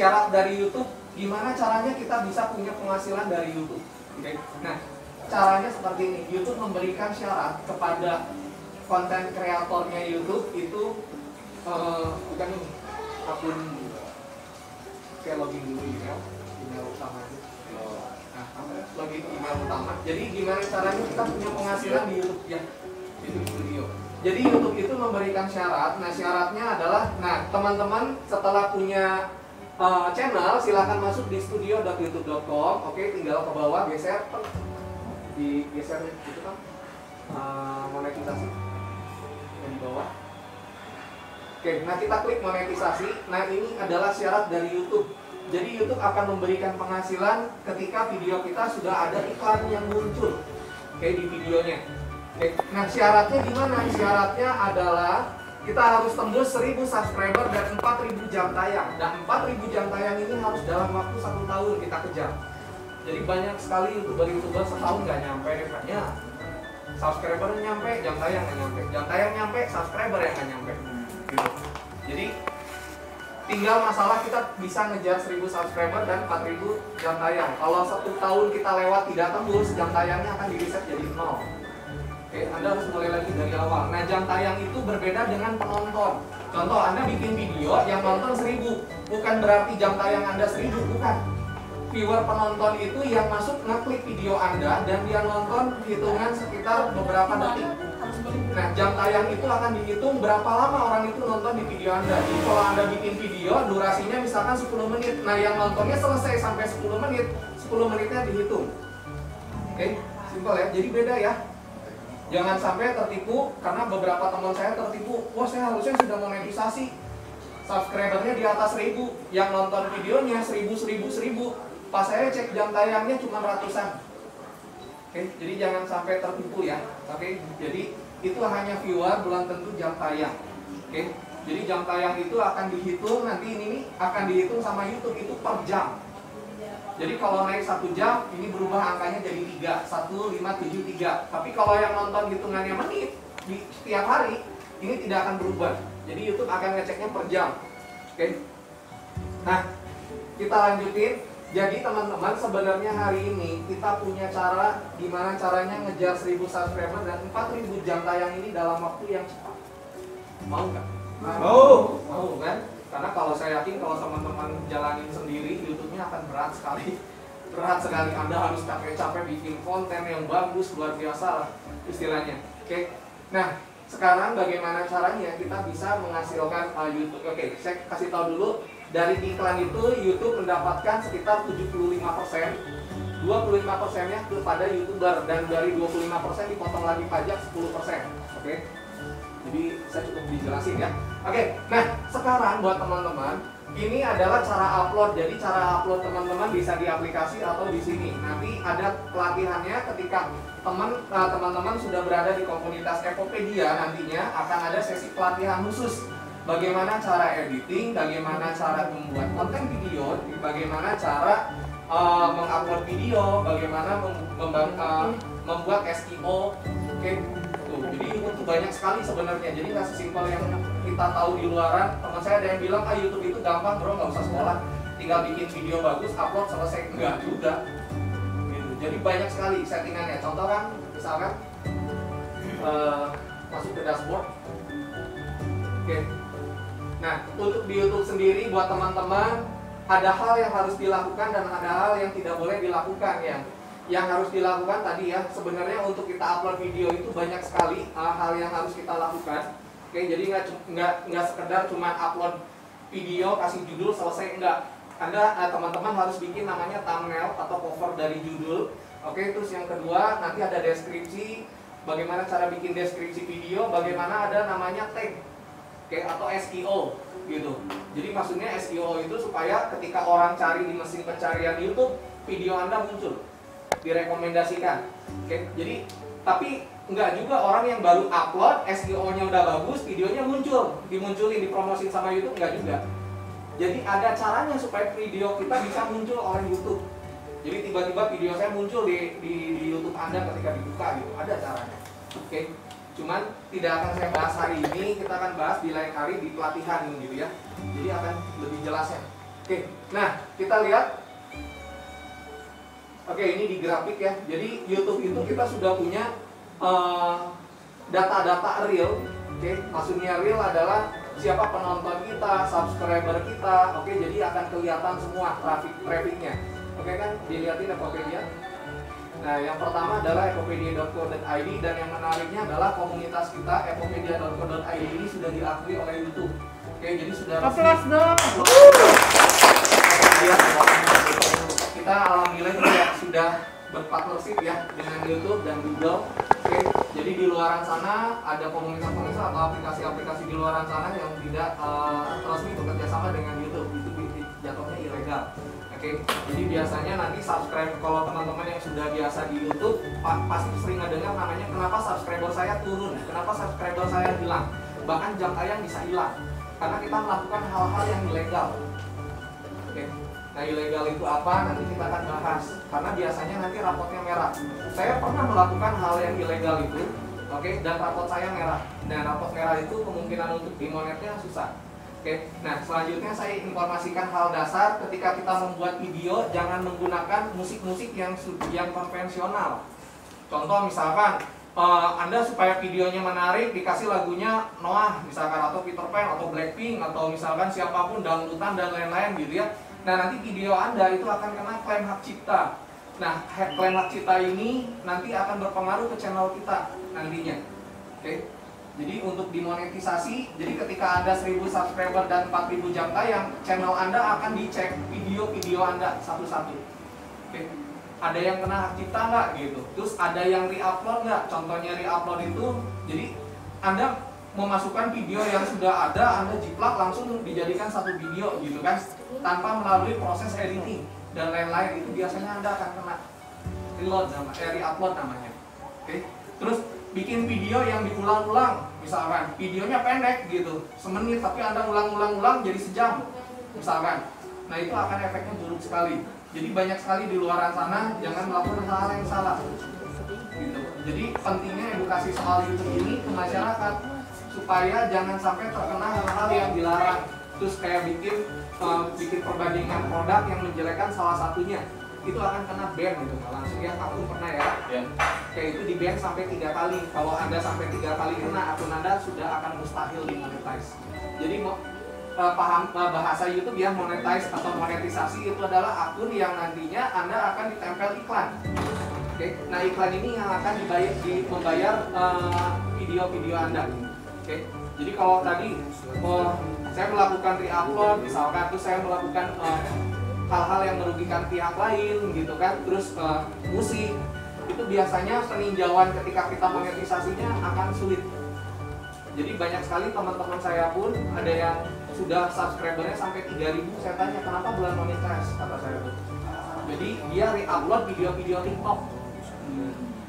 syarat dari YouTube, gimana caranya kita bisa punya penghasilan dari YouTube. Oke. Nah, caranya seperti ini. YouTube memberikan syarat kepada konten kreatornya YouTube itu bukan ini, akun, kayak login dulu email utama aja. Nah, login email utama. Jadi gimana caranya kita punya penghasilan di YouTube ya? YouTube Studio. Jadi YouTube itu memberikan syarat. Nah, syaratnya adalah, nah teman-teman setelah punya channel, silahkan masuk di studio.youtube.com. Oke, tinggal ke bawah geser, digeser gitu kan, monetisasi yang di bawah. Oke, nah kita klik monetisasi. Nah, ini adalah syarat dari YouTube. Jadi YouTube akan memberikan penghasilan ketika video kita sudah ada iklan yang muncul kayak di videonya. Oke, nah syaratnya gimana? Syaratnya adalah kita harus tembus 1000 subscriber dan 4000 jam tayang. Dan 4000 jam tayang ini harus dalam waktu 1 tahun kita kejar. Jadi banyak sekali YouTuber setahun nggak nyampe depannya. Subscriber nyampe, jam tayang nggak nyampe. Jam tayang nyampe, subscriber yang nggak nyampe. Gitu. Jadi tinggal masalah kita bisa ngejar 1000 subscriber dan 4000 jam tayang. Kalau 1 tahun kita lewat tidak tembus, jam tayangnya akan di-reset jadi 0. Oke, Anda harus mulai lagi dari awal. Nah, jam tayang itu berbeda dengan penonton. Contoh, Anda bikin video yang nonton 1000, bukan berarti jam tayang Anda 1000, bukan. Viewer penonton itu yang masuk ngeklik video Anda dan dia nonton hitungan sekitar beberapa detik. Nah, jam tayang itu akan dihitung berapa lama orang itu nonton di video Anda. Jadi kalau Anda bikin video, durasinya misalkan 10 menit. Nah, yang nontonnya selesai sampai 10 menit, 10 menitnya dihitung. Oke, simpel ya. Jadi beda ya. Jangan sampai tertipu, karena beberapa teman saya tertipu. Wah, saya harusnya sudah monetisasi, subscribernya di atas 1000, yang nonton videonya 1000. Pas saya cek jam tayangnya cuma ratusan. Oke, jadi jangan sampai tertipu ya. Oke, jadi itu hanya viewer, belum tentu jam tayang. Oke, jadi jam tayang itu akan dihitung, nanti ini nih akan dihitung sama YouTube itu per jam. Jadi kalau naik 1 jam, ini berubah angkanya jadi 3, 1573. Tapi kalau yang nonton hitungannya menit di setiap hari, ini tidak akan berubah. Jadi YouTube akan ngeceknya per jam. Oke. Nah, kita lanjutin. Jadi teman-teman, sebenarnya hari ini kita punya cara gimana caranya ngejar 1000 subscriber dan 4000 jam tayang ini dalam waktu yang cepat. Mau nggak? Mau kan? Karena kalau saya yakin kalau teman-teman jalanin sendiri, YouTube-nya akan berat sekali. Berat sekali, Anda harus capek-capek bikin konten yang bagus, luar biasa lah istilahnya. Oke. Nah, sekarang bagaimana caranya kita bisa menghasilkan YouTube? Oke, saya kasih tahu dulu. Dari iklan itu YouTube mendapatkan sekitar 75%. 25%-nya kepada YouTuber, dan dari 25% dipotong lagi pajak 10%. Oke. Jadi saya cukup dijelasin ya. Oke, nah sekarang buat teman-teman, ini adalah cara upload. Jadi cara upload teman-teman bisa di aplikasi atau di sini. Nanti ada pelatihannya ketika teman-teman sudah berada di komunitas Epopedia, nantinya akan ada sesi pelatihan khusus. Bagaimana cara editing, bagaimana cara membuat konten video, bagaimana cara mengupload video, bagaimana membuat SEO. Oke. Jadi YouTube tuh banyak sekali sebenarnya. Jadi nggak sesimpel yang kita tahu di luaran. Teman saya ada yang bilang, YouTube itu gampang bro, nggak usah sekolah, tinggal bikin video bagus, upload, selesai. Enggak juga gitu. Jadi banyak sekali settingannya. Contoh kan, misalkan masuk ke dashboard. Oke. Nah, untuk di YouTube sendiri buat teman-teman, ada hal yang harus dilakukan dan ada hal yang tidak boleh dilakukan ya. Yang harus dilakukan tadi ya, sebenarnya untuk kita upload video itu banyak sekali hal yang harus kita lakukan. Oke, jadi nggak sekedar cuma upload video, kasih judul, selesai, enggak. Anda teman-teman harus bikin namanya thumbnail atau cover dari judul. Oke, terus yang kedua nanti ada deskripsi, bagaimana cara bikin deskripsi video, bagaimana ada namanya tag, oke, atau SEO gitu. Jadi maksudnya SEO itu supaya ketika orang cari di mesin pencarian YouTube, video Anda muncul, direkomendasikan. Oke, jadi tapi enggak juga orang yang baru upload, SEO-nya udah bagus, videonya muncul, dimunculin, dipromosin sama YouTube, enggak juga. Jadi ada caranya supaya video kita bisa muncul oleh YouTube. Jadi tiba-tiba video saya muncul di YouTube Anda ketika dibuka gitu, ada caranya. Oke, cuman tidak akan saya bahas hari ini, kita akan bahas di lain hari di pelatihan gitu ya. Jadi akan lebih jelasnya. Oke, nah kita lihat. Oke, ini di grafik ya. Jadi YouTube itu kita sudah punya data-data real. Oke, maksudnya real adalah siapa penonton kita, subscriber kita. Oke, jadi akan kelihatan semua trafficnya. Oke kan, dilihatin Ekopedia. Nah, yang pertama adalah ekopedia.co.id, dan yang menariknya adalah komunitas kita ekopedia.co.id ini sudah diakui oleh YouTube. Oke, jadi sudah Aplaus dong. Kita alhamdulillah sudah berpartnership ya dengan YouTube dan Google. Oke, jadi di luaran sana ada komunitas-komunitas atau aplikasi-aplikasi di luaran sana yang tidak resmi bekerja sama dengan YouTube. Itu jatuhnya ilegal. Oke, jadi biasanya nanti subscribe, kalau teman-teman yang sudah biasa di YouTube pasti sering dengar namanya kenapa subscriber saya turun, kenapa subscriber saya hilang, bahkan jam tayang bisa hilang karena kita melakukan hal-hal yang ilegal. Oke, nah ilegal itu apa? Nanti kita akan bahas karena biasanya nanti rapotnya merah. Saya pernah melakukan hal yang ilegal itu, oke, dan rapot saya merah. Nah, rapot merah itu kemungkinan untuk dimonetnya susah. Oke, nah selanjutnya saya informasikan hal dasar ketika kita membuat video, jangan menggunakan musik-musik yang konvensional. Contoh misalkan Anda supaya videonya menarik dikasih lagunya Noah misalkan, atau Peter Pan atau Blackpink, atau misalkan siapapun dangdutan dan lain-lain gitu ya. Nah, nanti video Anda itu akan kena klaim hak cipta. Nah, klaim hak cipta ini nanti akan berpengaruh ke channel kita nantinya. Oke. Jadi untuk dimonetisasi, jadi ketika Anda 1000 subscriber dan 4000 jam tayang, channel Anda akan dicek video-video Anda satu-satu. Oke. Ada yang kena hak cipta nggak gitu? Terus ada yang re-upload nggak? Contohnya re-upload itu, jadi Anda memasukkan video yang sudah ada, Anda jiplak langsung dijadikan satu video gitu kan, tanpa melalui proses editing dan lain-lain, itu biasanya Anda akan kena re-upload namanya. Oke. Terus bikin video yang diulang-ulang, misalkan videonya pendek gitu, semenit, tapi Anda ulang-ulang jadi sejam misalkan. Nah, itu akan efeknya buruk sekali. Jadi banyak sekali di luar sana jangan melakukan hal-hal yang salah gitu. Jadi pentingnya edukasi soal YouTube ini ke masyarakat supaya jangan sampai terkena hal-hal yang dilarang. Terus kayak bikin perbandingan produk yang menjelekkan salah satunya, itu akan kena ban gitu. Langsung ya, aku pernah ya. Kayak itu di ban sampai 3 kali. Kalau Anda sampai 3 kali kena, akun Anda sudah akan mustahil dimonetize. Jadi paham bahasa YouTube ya, monetize atau monetisasi itu adalah akun yang nantinya Anda akan ditempel iklan. Oke. Nah, iklan ini yang akan membayar video-video Anda. Oke. Jadi kalau tadi saya melakukan re-upload misalkan, terus saya melakukan hal-hal yang merugikan pihak lain gitu kan, terus musik itu biasanya peninjauan ketika kita monetisasinya akan sulit. Jadi banyak sekali teman-teman saya pun ada yang sudah subscribernya sampai 3000, saya tanya kenapa belum monetize, kata saya tuh. Jadi dia re-upload video-video TikTok.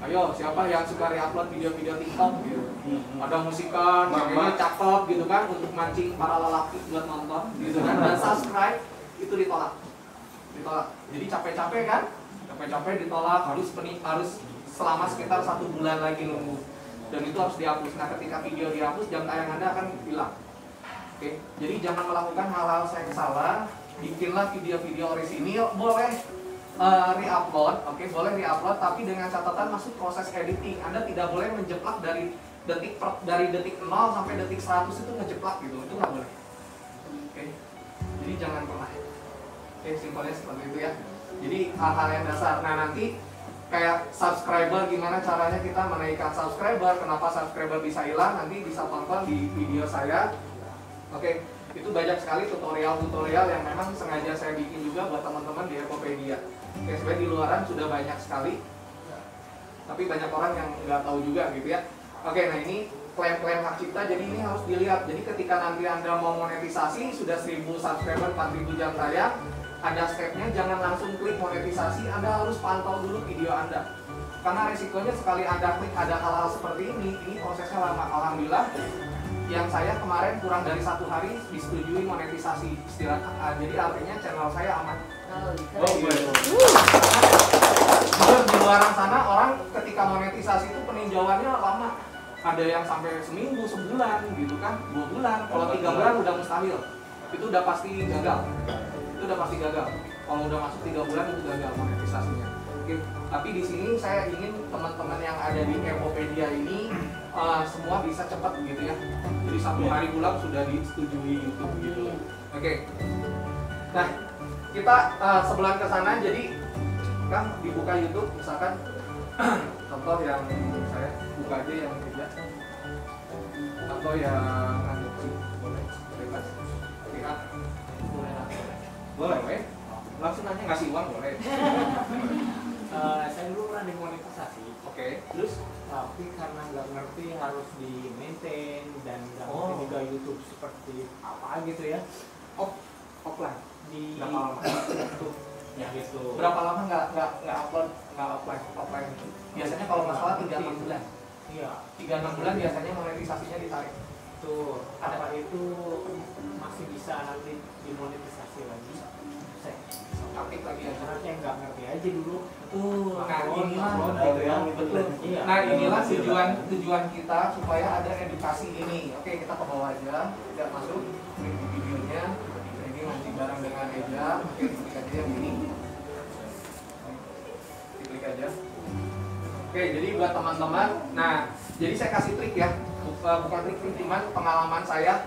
Ayo, siapa yang suka re-upload video-video TikTok gitu. Ada musikan, kayaknya cakep gitu kan, untuk mancing para lelaki buat nonton gitu kan, dan subscribe itu ditolak. Jadi capek-capek kan, ditolak, harus selama sekitar 1 bulan lagi nunggu, dan itu harus dihapus. Nah, ketika video dihapus, jam tayang Anda akan hilang. Oke, jadi jangan melakukan hal-hal yang salah. Bikinlah video-video orisinil, boleh re-upload, oke, boleh re-upload, tapi dengan catatan masuk proses editing. Anda tidak boleh menjeplak dari detik 0 sampai detik 100 itu ngejeplak gitu, itu nggak boleh. Oke, jadi jangan pernah. Oke, simpelnya seperti itu ya. Jadi hal-hal yang dasar. Nah, nanti kayak subscriber, gimana caranya kita menaikkan subscriber, kenapa subscriber bisa hilang, nanti bisa tonton di video saya. Oke, itu banyak sekali tutorial-tutorial yang memang sengaja saya bikin juga buat teman-teman di Ekopedia. Oke, sebenarnya di luaran sudah banyak sekali, tapi banyak orang yang nggak tahu juga gitu ya. Oke, nah ini klaim-klaim hak cipta, jadi ini harus dilihat. Jadi ketika nanti Anda mau monetisasi, sudah 1000 subscriber, 4000 jam tayang, ada stepnya, jangan langsung klik monetisasi, Anda harus pantau dulu video Anda. Karena resikonya sekali Anda klik ada hal-hal seperti ini prosesnya lama. Alhamdulillah, yang saya kemarin kurang dari 1 hari disetujui monetisasi istilah. Jadi artinya channel saya aman. Di luar sana orang ketika monetisasi itu peninjauannya lama. Ada yang sampai seminggu, sebulan gitu kan, 2 bulan. Kalau 3 bulan udah mustahil. itu udah pasti gagal. Itu udah pasti gagal. Kalau udah masuk 3 bulan itu gagal monetisasinya. Oke. Tapi di sini saya ingin teman-teman yang ada di Epopedia ini semua bisa cepat gitu ya. Jadi 1 hari pulang sudah disetujui YouTube gitu. Oke. Nah, kita sebelum ke sana jadi kan dibuka YouTube misalkan contoh yang saya buka aja yang kerja atau yang adopsi boleh bebas lihat boleh langsung aja ngasih uang boleh. Saya dulu pernah dimonetisasi. Oke. Terus tapi karena nggak ngerti harus di maintain dan nggak ngerti juga YouTube seperti apa gitu ya. Offline Di berapa lama? YouTube ya gitu. Berapa lama nggak upload offline itu? Biasanya kalau nggak salah 3-6 bulan. Iya. 3-6 bulan biasanya monetisasinya ditarik. Tuh, apa itu masih bisa nanti dimonetisasi lagi? Saya Aktif lagi aja. karena saya nggak ngerti aja dulu. Nah inilah gitu ya. betul. Iya. Nah inilah tujuan kita supaya ada edukasi ini. Oke, kita ke bawah aja, tidak masuk di videonya. Ini masih bareng dengan Eja. Oke, diklik aja yang ini. Diklik aja. Oke, jadi buat teman-teman, nah jadi saya kasih trik ya, bukan trik, cuman pengalaman saya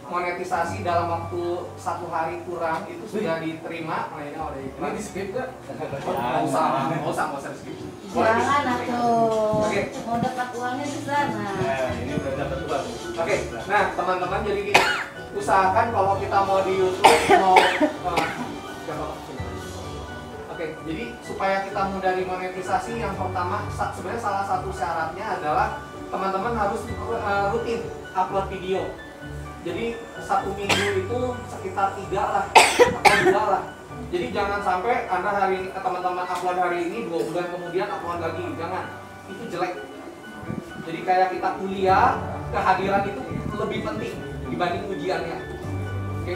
monetisasi dalam waktu 1 hari kurang itu sudah diterima. Nah ini oleh ini di skip nggak? Nggak usah di skip. Jangan atuh. Oke. Mau dapat uangnya di sana. Nah, ini udah dapat uang. Oke, nah teman-teman jadi gini, usahakan kalau kita mau di YouTube Oke, jadi supaya kita mudah dimonetisasi, yang pertama sebenarnya salah satu syaratnya adalah teman-teman harus rutin upload video. Jadi 1 minggu itu sekitar 3 lah atau 2 lah. Jadi jangan sampai Anda teman-teman upload hari ini 2 bulan kemudian upload lagi, jangan. Itu jelek. Jadi kayak kita kuliah, kehadiran itu lebih penting dibanding ujiannya. Oke.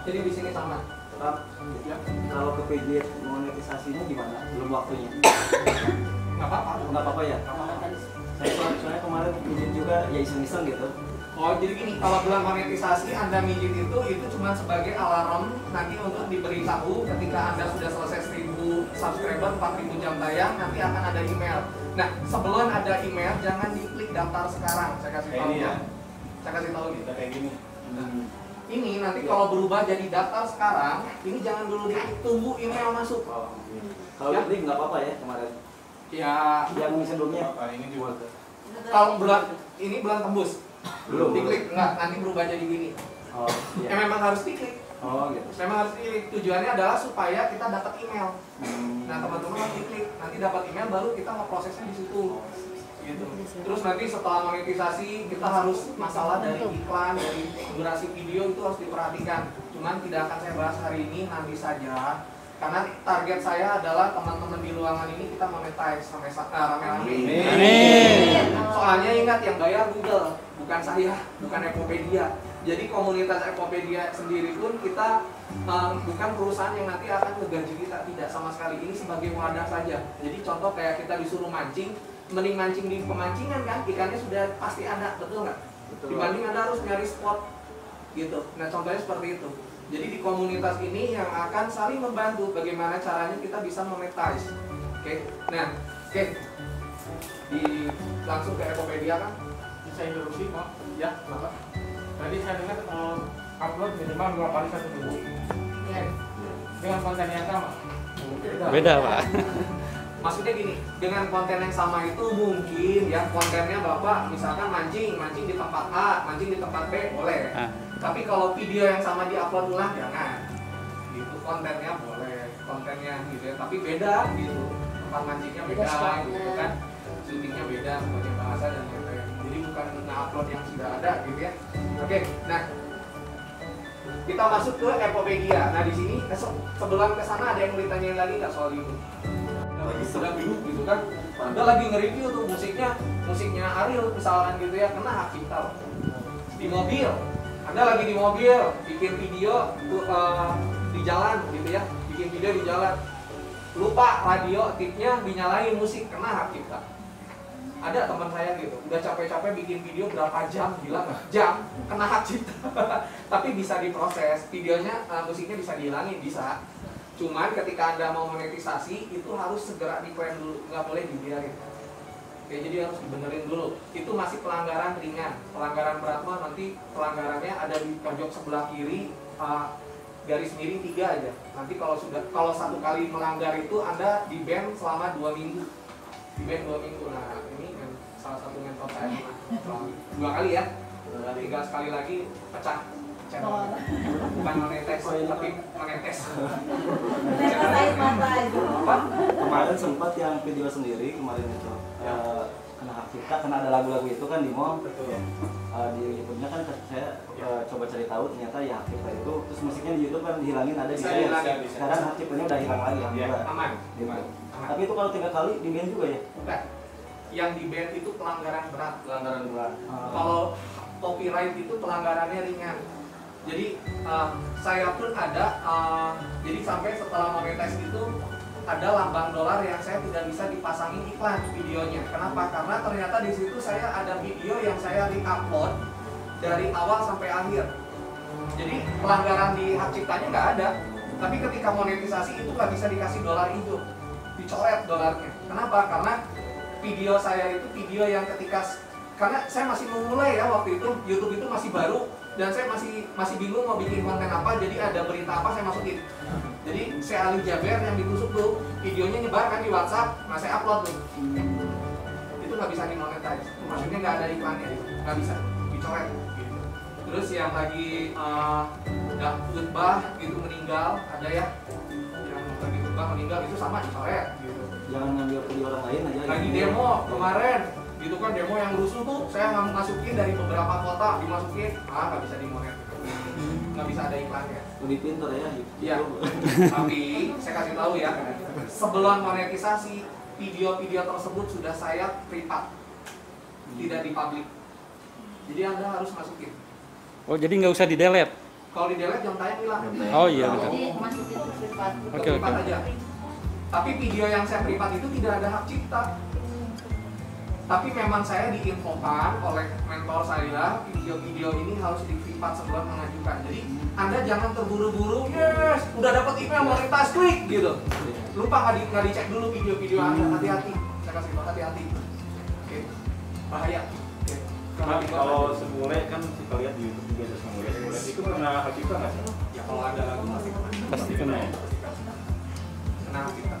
Jadi di sini sama. Tetap ya. Kalau ke PJ monetisasinya gimana? Belum waktunya. Nggak apa-apa. Nggak apa-apa ya. Nggak apa-apa. Saya soalnya kemarin PJ juga ya iseng-iseng gitu. Oh, jadi gini, kalau bulan monetisasi Anda mijit itu cuma sebagai alarm nanti untuk diberitahu ketika Anda sudah selesai 1000 subscriber, 4000 jam tayang, nanti akan ada email. Nah, sebelum ada email jangan diklik daftar sekarang. Saya kasih tahu Ini ya. Saya kasih tahu nih. Kita kayak gini. Ini nanti kalau berubah jadi daftar sekarang, ini jangan dulu diklik, tunggu email masuk. Oh, ini. Kalau Ya. ini nggak apa-apa ya kemarin. Ya, Yang sebelumnya. Ini juga. kalau ini bulan tembus. Belum. Diklik enggak, nanti berubah jadi gini. Oh, Ya iya. memang harus diklik. Oh, gitu. Memang harus diklik. Tujuannya adalah supaya kita dapat email. Nah, teman-teman harus diklik. Nanti dapat email baru kita mau prosesnya di situ. Gitu. Terus nanti setelah monetisasi kita harus masalah dari iklan, dari durasi video itu harus diperhatikan. Cuman tidak akan saya bahas hari ini, nanti saja. Karena target saya adalah teman-teman di ruangan ini kita monetize sampai rame-rame. Amin. Soalnya ingat yang bayar Google, bukan saya, bukan Epopedia. Jadi komunitas Epopedia sendiri pun kita bukan perusahaan yang nanti akan ngegaji kita, tidak sama sekali. Ini sebagai wadah saja. Jadi contoh kayak kita disuruh mancing, mending mancing di pemancingan kan, ikannya sudah pasti ada, betul nggak? Betul. Dibanding Anda harus nyari spot gitu. Nah contohnya seperti itu. Jadi di komunitas ini yang akan saling membantu bagaimana caranya kita bisa monetize. Oke. Nah, oke. Langsung ke Epopedia kan? Bisa interupsi, Pak. Ya, kenapa? Tadi saya dengar upload minimal 2 kali 1 minggu Iya. dengan konten yang sama. Beda, Pak. Maksudnya gini, dengan konten yang sama itu mungkin ya kontennya Bapak misalkan mancing di tempat A, mancing di tempat B boleh. Tapi kalau video yang sama di-upload ulang jangan. Gitu, kontennya boleh, kontennya gitu ya, tapi beda gitu. Tempat mancingnya beda gitu kan. Syutingnya beda, sebagai bahasa dan lain-lain. Jadi bukan nge-upload yang sudah ada gitu ya. Oke, nah kita masuk ke Epopedia. Nah di sini sebelum ke sana ada yang mau ditanyain lagi nggak soal itu? Sudah bingung gitu kan? Anda lagi nge-review tuh musiknya Ariel misalkan gitu ya, kena hak cipta loh. Di mobil, Anda lagi di mobil bikin video di jalan gitu ya, bikin video di jalan, lupa radio tipnya dinyalain musik, kena hak cipta. Ada teman saya gitu, udah capek-capek bikin video berapa jam, gila nggak? Jam, kena hak cipta. Tapi bisa diproses, videonya, musiknya bisa dihilangin, bisa. Cuman ketika Anda mau monetisasi, itu harus segera di-clear dulu, nggak boleh dibiarin. Oke, jadi harus dibenerin dulu. Itu masih pelanggaran ringan. Pelanggaran berat mah nanti pelanggarannya ada di pojok sebelah kiri, garis miring 3 aja. Nanti kalau satu kali melanggar itu Anda di-ban selama 2 minggu. Di-ban 2 minggu. Nah, ini kan salah satu mentor saya pernah 2 kali ya. Tinggal sekali lagi pecah channel. Bukan monetes, tapi monetes. Apa? Kemarin sempat yang video sendiri kemarin itu kena hak cipta karena ada lagu-lagu itu kan di mall. Betul. Di YouTube-nya kan saya coba cari tahu ternyata ya hak cipta itu terus musiknya di YouTube kan dihilangin ada di Bisa saya. dihilangin, bisa. Sekarang hak ciptanya udah hilang lagi alhamdulillah. Aman. Gitu. Aman. Tapi itu kalau 3 kali di-ban juga ya? Bukan. Yang di-ban itu pelanggaran berat. Pelanggaran berat. Kalau copyright itu pelanggarannya ringan. Jadi saya pun ada, jadi sampai setelah monetize itu ada lambang dolar yang saya tidak bisa dipasangin iklan videonya. Kenapa? Karena ternyata di situ saya ada video yang saya re-upload dari awal sampai akhir. Jadi pelanggaran di hak ciptanya nggak ada. Tapi ketika monetisasi itu nggak bisa dikasih dolar hijau, dicoret dolarnya. Kenapa? Karena video saya itu video yang karena saya masih memulai ya waktu itu, YouTube itu masih baru dan saya masih bingung mau bikin konten apa, jadi ada berita apa saya masukin. Jadi saya Ali Jaber yang ditusuk tuh, videonya nyebar kan di WhatsApp, nah saya upload tuh. Itu nggak bisa dimonetize, maksudnya nggak ada iklannya, nggak bisa, dicoret gitu. Terus yang lagi khutbah gitu meninggal, ada ya, yang lagi khutbah meninggal itu sama dicoret gitu. Jangan ngambil video orang lain aja. Lagi demo kemarin, gitu kan demo yang rusuh tuh, saya nggak masukin dari beberapa kota, dimasukin, nggak bisa dimonetisasi, nggak bisa ada iklannya. Lebih pintar ya. Iya. Tapi saya kasih tahu ya, sebelum monetisasi video-video tersebut sudah saya privat, tidak di publik. Jadi Anda harus masukin. Oh, jadi nggak usah di-delete? Kalau di delete jam tayang hilang. Oh iya betul. Jadi masukin ke privat. Oke. Privat aja. Tapi video yang saya privat itu tidak ada hak cipta. Tapi memang saya diinfokan oleh mentor saya, video-video ini harus di privat sebelum mengajukan. Jadi Anda jangan terburu-buru, yes, udah dapat email monetas, klik gitu. Lupa nggak dicek dulu video-video Anda, hati-hati. Saya kasih tahu hati-hati. Oke. Bahaya. Oke. Kalau semule kan kita lihat di YouTube juga ada semule itu kena hak cipta nggak sih? Ya kalau ada lagu pasti kena. Pasti kena. Kena hak cipta.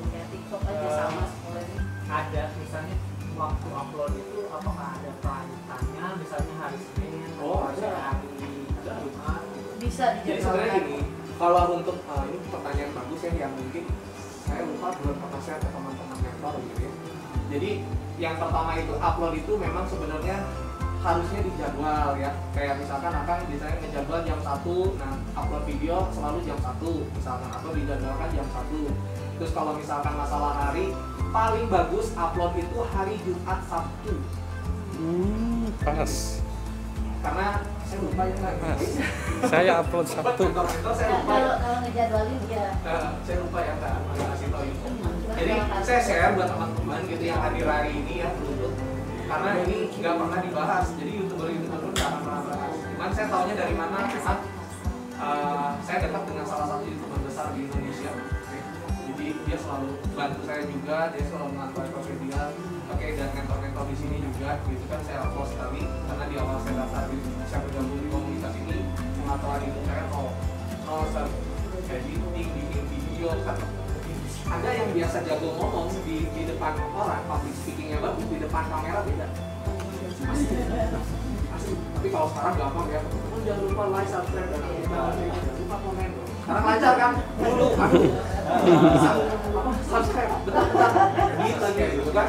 Ya TikTok aja sama semuanya. Ada misalnya waktu upload itu apakah ada pelanjutannya misalnya hari Senin Oh, ada. hari Jumat gitu. Bisa Jadi sebenarnya dijadwalkan. gini, kalau untuk ini pertanyaan bagus ya, yang mungkin saya lupa belum pernah share ke teman-teman mentor gitu ya. Jadi yang pertama itu upload itu memang sebenarnya harusnya dijadwal ya. Kayak misalkan akan misalnya ngejadwal jam 1, nah upload video selalu jam 1 misalkan, atau dijadwalkan jam 1. Terus kalau misalkan masalah hari, paling bagus upload itu hari Jumat Sabtu. Pas. Karena saya lupa ya nggak. Saya upload Sabtu. Mentor saya Nah, lupa ya. kalau ngejadwalin ya. Saya lupa ya nggak kasih tahu itu. Jadi saya share buat teman-teman gitu yang hadir hari ini ya untuk karena ini nggak pernah dibahas. Jadi youtuber nggak akan pernah bahas. Cuman saya taunya dari mana? Saat saya dekat dengan salah satu youtuber besar di Indonesia. Jadi dia selalu bantu saya juga, dia selalu mengatur dia. Oke, dan mentor-mentor di sini juga, gitu kan saya upload sekali karena di awal saya daftar di saya bergabung di komunitas ini pengaturan itu saya jadi bikin video kan. Ada yang biasa jago ngomong di depan orang, public speakingnya bagus, di depan kamera beda. Asli. Tapi kalau sekarang gampang ya, jangan lupa like, subscribe, dan jangan lupa komen. Sekarang lancar kan? Dulu, subscribe, bentar, gitu kayak gitu kan?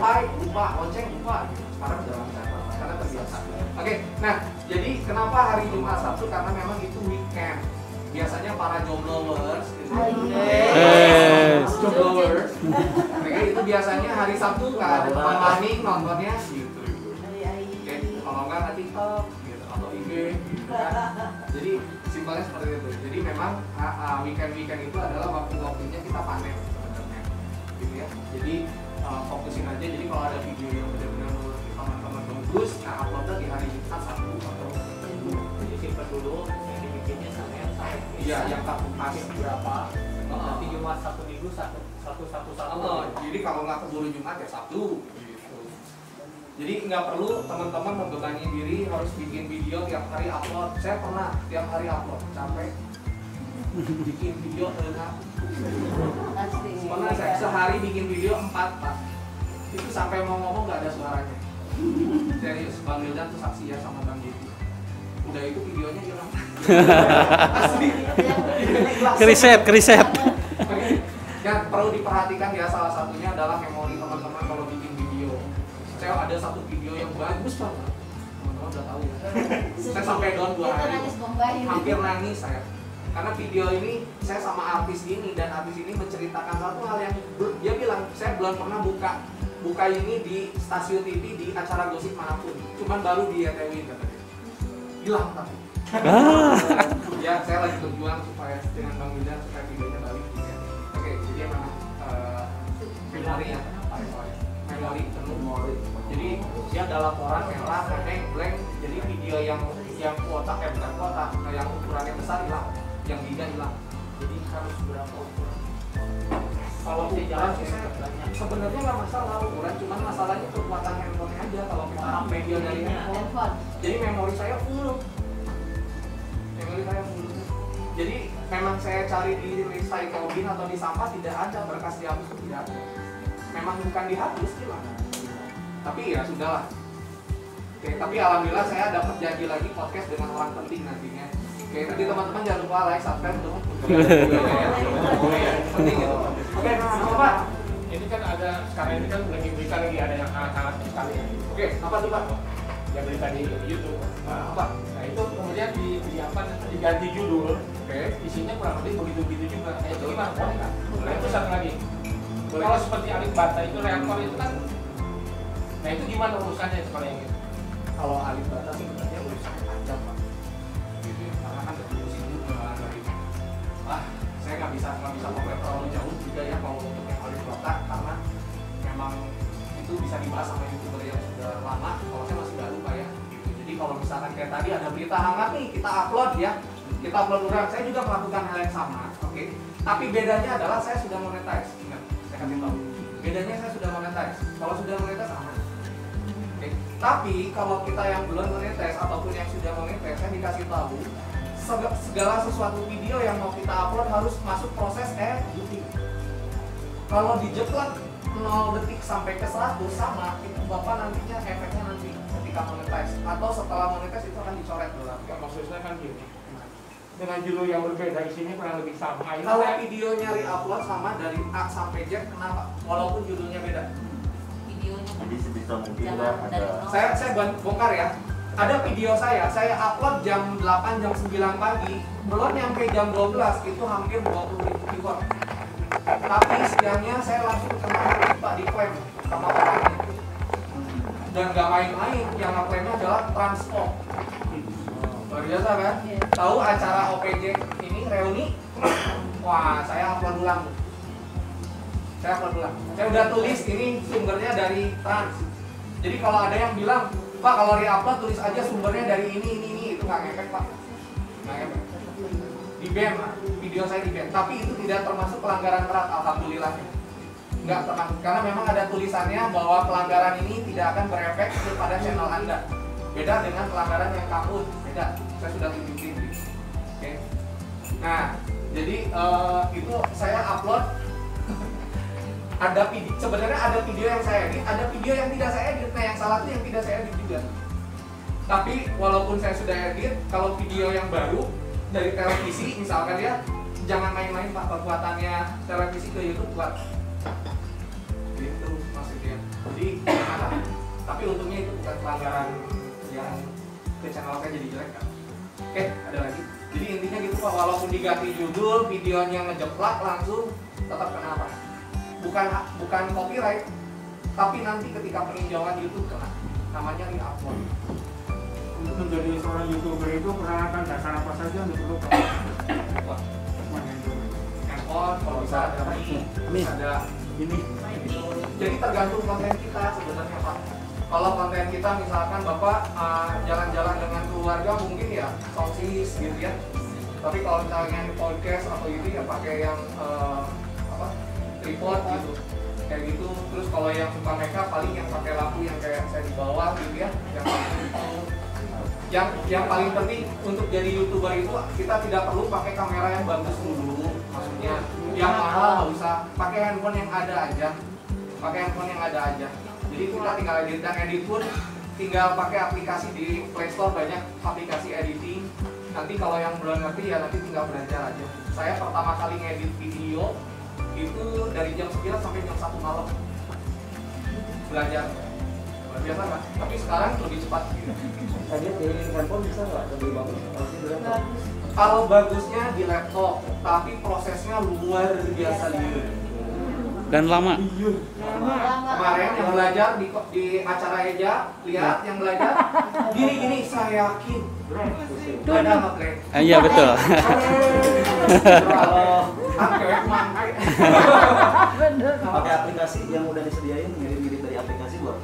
Like, lupa, lonceng, lupa. Sekarang udah lancar, karena terbiasa. Oke, nah jadi kenapa hari Jumat Sabtu? Karena memang itu weekend. Biasanya para jombloers gitu. Jombloers. Mereka itu biasanya hari Sabtu nggak ada teman maning nontonnya gitu. Oke, kalau nggak nanti TikTok gitu atau IG gitu kan. Jadi simpelnya seperti itu. Jadi memang weekend itu adalah waktu-waktunya kita panen sebenarnya. Gitu ya. Jadi fokusin aja. Jadi kalau ada video yang benar-benar menurut teman-teman bagus, nah uploadnya di hari Jumat, Sabtu atau Jadi simpen dulu yang dibikinnya Senin sampai iya yang tak pas berapa. Nanti Jumat Sabtu Minggu satu. jadi kalau nggak keburu Jumat ya Sabtu gitu. Jadi nggak perlu teman-teman membebani diri harus bikin video tiap hari upload. Saya pernah tiap hari upload, capek bikin video enggak. Asli. Pernah saya sehari bikin video 4 Pak. Itu sampai mau ngomong nggak ada suaranya. Serius, Bang Wildan tuh saksi ya sama Bang Jeki. Udah itu videonya hilang. Asli. Videonya hilang. Keriset. Yang perlu diperhatikan ya salah satunya adalah memori teman-teman kalau bikin video. Saya ada satu video yang bagus banget. Teman-teman udah tahu ya. Saya sampai down 2 Kita hari. nangis bombahin. Hampir nangis saya. Karena video ini saya sama artis ini dan artis ini menceritakan satu hal yang dia bilang saya belum pernah buka ini di stasiun TV di acara gosip manapun. Cuman baru di RTW katanya. Hilang tapi. Ya saya lagi berjuang supaya dengan Bang Wildan supaya videonya balik di RTW. Oke, jadi memang memori ya, memori penuh. Jadi dia ada laporan merah, kuning, blank. Jadi video yang kuota bukan kuota, yang ukurannya besar hilang, yang giga hilang. Jadi harus berapa ukuran? Kalau saya jalan sih saya banyak. Sebenarnya nggak masalah ukuran, cuman masalahnya kekuatan handphone aja kalau kita video dari handphone. Jadi memori saya full. Jadi memang saya cari di recycle bin atau di sampah tidak ada, berkas dihapus itu tidak ada. Memang bukan dihapus gimana? Tapi ya sudahlah. Oke, tapi alhamdulillah saya dapat janji lagi podcast dengan orang penting nantinya. Oke, nanti teman-teman jangan lupa like, subscribe untuk penting gitu. Oke, Pak. Ini kan ada sekarang ini kan lagi berita lagi ada yang sangat sekali ya. Oke, apa tuh Pak? Ya berita di YouTube. Apa? Nah itu kemudian diganti judul. Oke. Isinya kurang lebih begitu juga. Itu gimana? Boleh nggak? Nah itu satu lagi. Kalau seperti Alif Bata itu reaktor itu kan. Nah itu gimana urusannya seperti yang itu? Kalau Alif Bata sebenarnya urusannya panjang Pak. Gitu ya. Karena kan terdistribusi juga dari. Saya nggak bisa ngobrol terlalu jauh juga ya kalau untuk yang Alif Bata karena memang itu bisa dibahas sama youtuber yang sudah lama. Kalau saya masih baru Pak ya. Gitu. Jadi kalau misalkan kayak tadi ada berita hangat nih kita upload ya. Kita upload ulang. Saya juga melakukan hal yang sama. Oke. Tapi bedanya adalah saya sudah monetize. Ingat, saya kasih tahu. Bedanya saya sudah monetize. Kalau sudah monetize aman. Oke. Tapi kalau kita yang belum monetize ataupun yang sudah monetize, saya dikasih tahu segala sesuatu video yang mau kita upload harus masuk proses editing. Kalau dijeplak 0 detik sampai ke 100 sama, itu Bapak nantinya efeknya nanti ketika monetize atau setelah monetize itu akan dicoret dulu. Ya, maksud saya kan gini. Dengan judul yang berbeda isinya kurang lebih sama. Ini Kalau saya- videonya re-upload sama dari A sampai Z, kenapa? Walaupun judulnya beda. Videonya. Jadi sebisa mungkin Jangan kan dari ada nol. Saya bongkar ya. Ada video saya upload jam 8, jam 9 pagi, belum nyampe jam 12, itu hampir 20.000 viewer. Tapi siangnya saya langsung kena Pak di klaim sama orangnya. Dan gak main-main, yang ngeklaimnya adalah Transport. Luar biasa kan? Iya. Tahu acara OPJ ini, reuni? Wah, saya upload ulang. Saya udah tulis ini sumbernya dari Trans. Jadi kalau ada yang bilang, Pak kalau re-upload tulis aja sumbernya dari ini, itu nggak ngefek Pak. Nggak ngefek. Di ban, video saya di ban. Tapi itu tidak termasuk pelanggaran berat, alhamdulillah. Nggak termasuk, karena memang ada tulisannya bahwa pelanggaran ini tidak akan berefek kepada channel Anda. Beda dengan pelanggaran yang kabur, beda. Saya sudah tunjukin. Oke. Nah, jadi itu saya upload. Ada video, sebenarnya ada video yang saya edit, ada video yang tidak saya edit. Nah yang salah itu yang tidak saya edit juga. Tapi walaupun saya sudah edit, kalau video yang baru dari televisi misalkan ya, jangan main-main Pak, kekuatannya televisi ke YouTube kuat. Gitu maksudnya. Jadi gimana? Tapi untungnya itu bukan pelanggaran yang ke channel saya jadi jelek kan. Oke, ada lagi. Jadi intinya gitu Pak, walaupun diganti judul, videonya ngejeplak langsung tetap kena apa? Bukan copyright, tapi nanti ketika peninjauan YouTube kena, namanya re-upload. Untuk menjadi seorang YouTuber itu peralatan dasar apa saja yang diperlukan? Handphone, kalau bisa ada mic, ada Ini itu Jadi tergantung konten kita sebenarnya Pak. Kalau konten kita misalkan Bapak jalan-jalan dengan keluarga mungkin ya songsis gitu ya. Tapi kalau misalnya di podcast atau gitu ya pakai yang tripod gitu. Kayak gitu. Terus kalau yang suka makeup paling yang pakai lampu yang kayak saya di bawah gitu ya. Yang paling penting untuk jadi YouTuber itu kita tidak perlu pakai kamera yang bagus dulu. Maksudnya yang mahal nggak usah, pakai handphone yang ada aja. Jadi kita tinggal edit, dan edit pun tinggal pakai aplikasi di Play Store, banyak aplikasi editing. Nanti kalau yang belum ngerti ya nanti tinggal belajar aja. Saya pertama kali ngedit video itu dari jam 9 sampai jam 1 malam belajar. Luar biasa kan? Tapi sekarang lebih cepat gitu. Edit di handphone bisa nggak lebih bagus? Bagus. Kalau bagusnya di laptop, tapi prosesnya luar biasa liur. Dan lama. Lama. Kemarin yang belajar di acara Eja, lihat yang belajar gini saya yakin ada nggak Greg? Iya betul. Kalau angkep mangke. Pakai aplikasi yang udah disediain, ngedit dari aplikasi buat.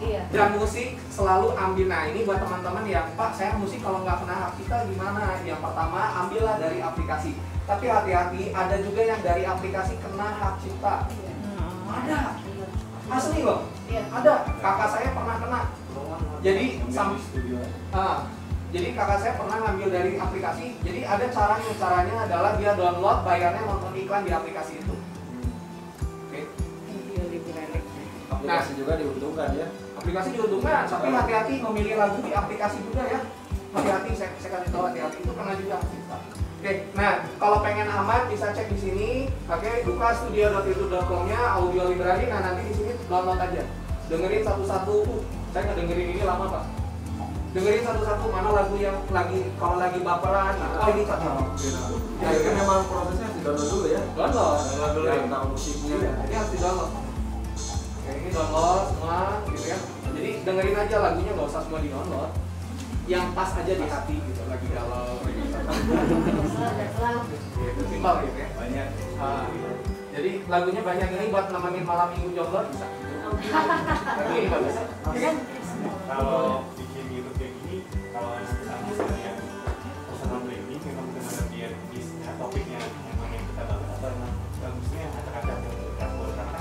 Iya. Dan musik selalu ambil, nah ini buat teman-teman yang Pak saya musik kalau nggak kena hak kita gimana? Yang pertama ambillah dari aplikasi. Tapi hati-hati, ada juga yang dari aplikasi kena hak cipta. Ada, asli loh. Iya. Ada, kakak saya pernah kena. Jadi kakak saya pernah ngambil dari aplikasi. Jadi ada caranya adalah dia download, bayarnya nonton iklan di aplikasi itu. Oke. Aplikasi juga diuntungkan ya. Aplikasi diuntungkan, tapi hati-hati memilih lagu di aplikasi juga ya. Hati-hati, saya kasih tahu hati-hati itu kena juga. Oke, nah kalau pengen aman bisa cek di sini. Oke, buka studio.youtube.com-nya audio library. Nah nanti di sini download aja. Dengerin satu-satu. Saya nggak dengerin ini lama Pak. Dengerin satu-satu mana lagu yang kalau lagi baperan. Oh ini cocok. Ya kan memang prosesnya harus di-download dulu ya. Download dulu. Ya, tahu musiknya. Ini harus di-download. Oke, ini download semua gitu ya. Jadi dengerin aja lagunya, nggak usah semua di-download. Yang pas aja di hati gitu, lagi galau. Itu simpel gitu ya. Banyak. Jadi lagunya banyak, ini buat nemenin malam minggu jomblo bisa. Lagu ini bagus. Kalau bikin YouTube kayak gini, kalau misalnya personal branding memang benar-benar dia di topiknya yang mana yang kita bahas atau memang bagusnya acak-acak campur karena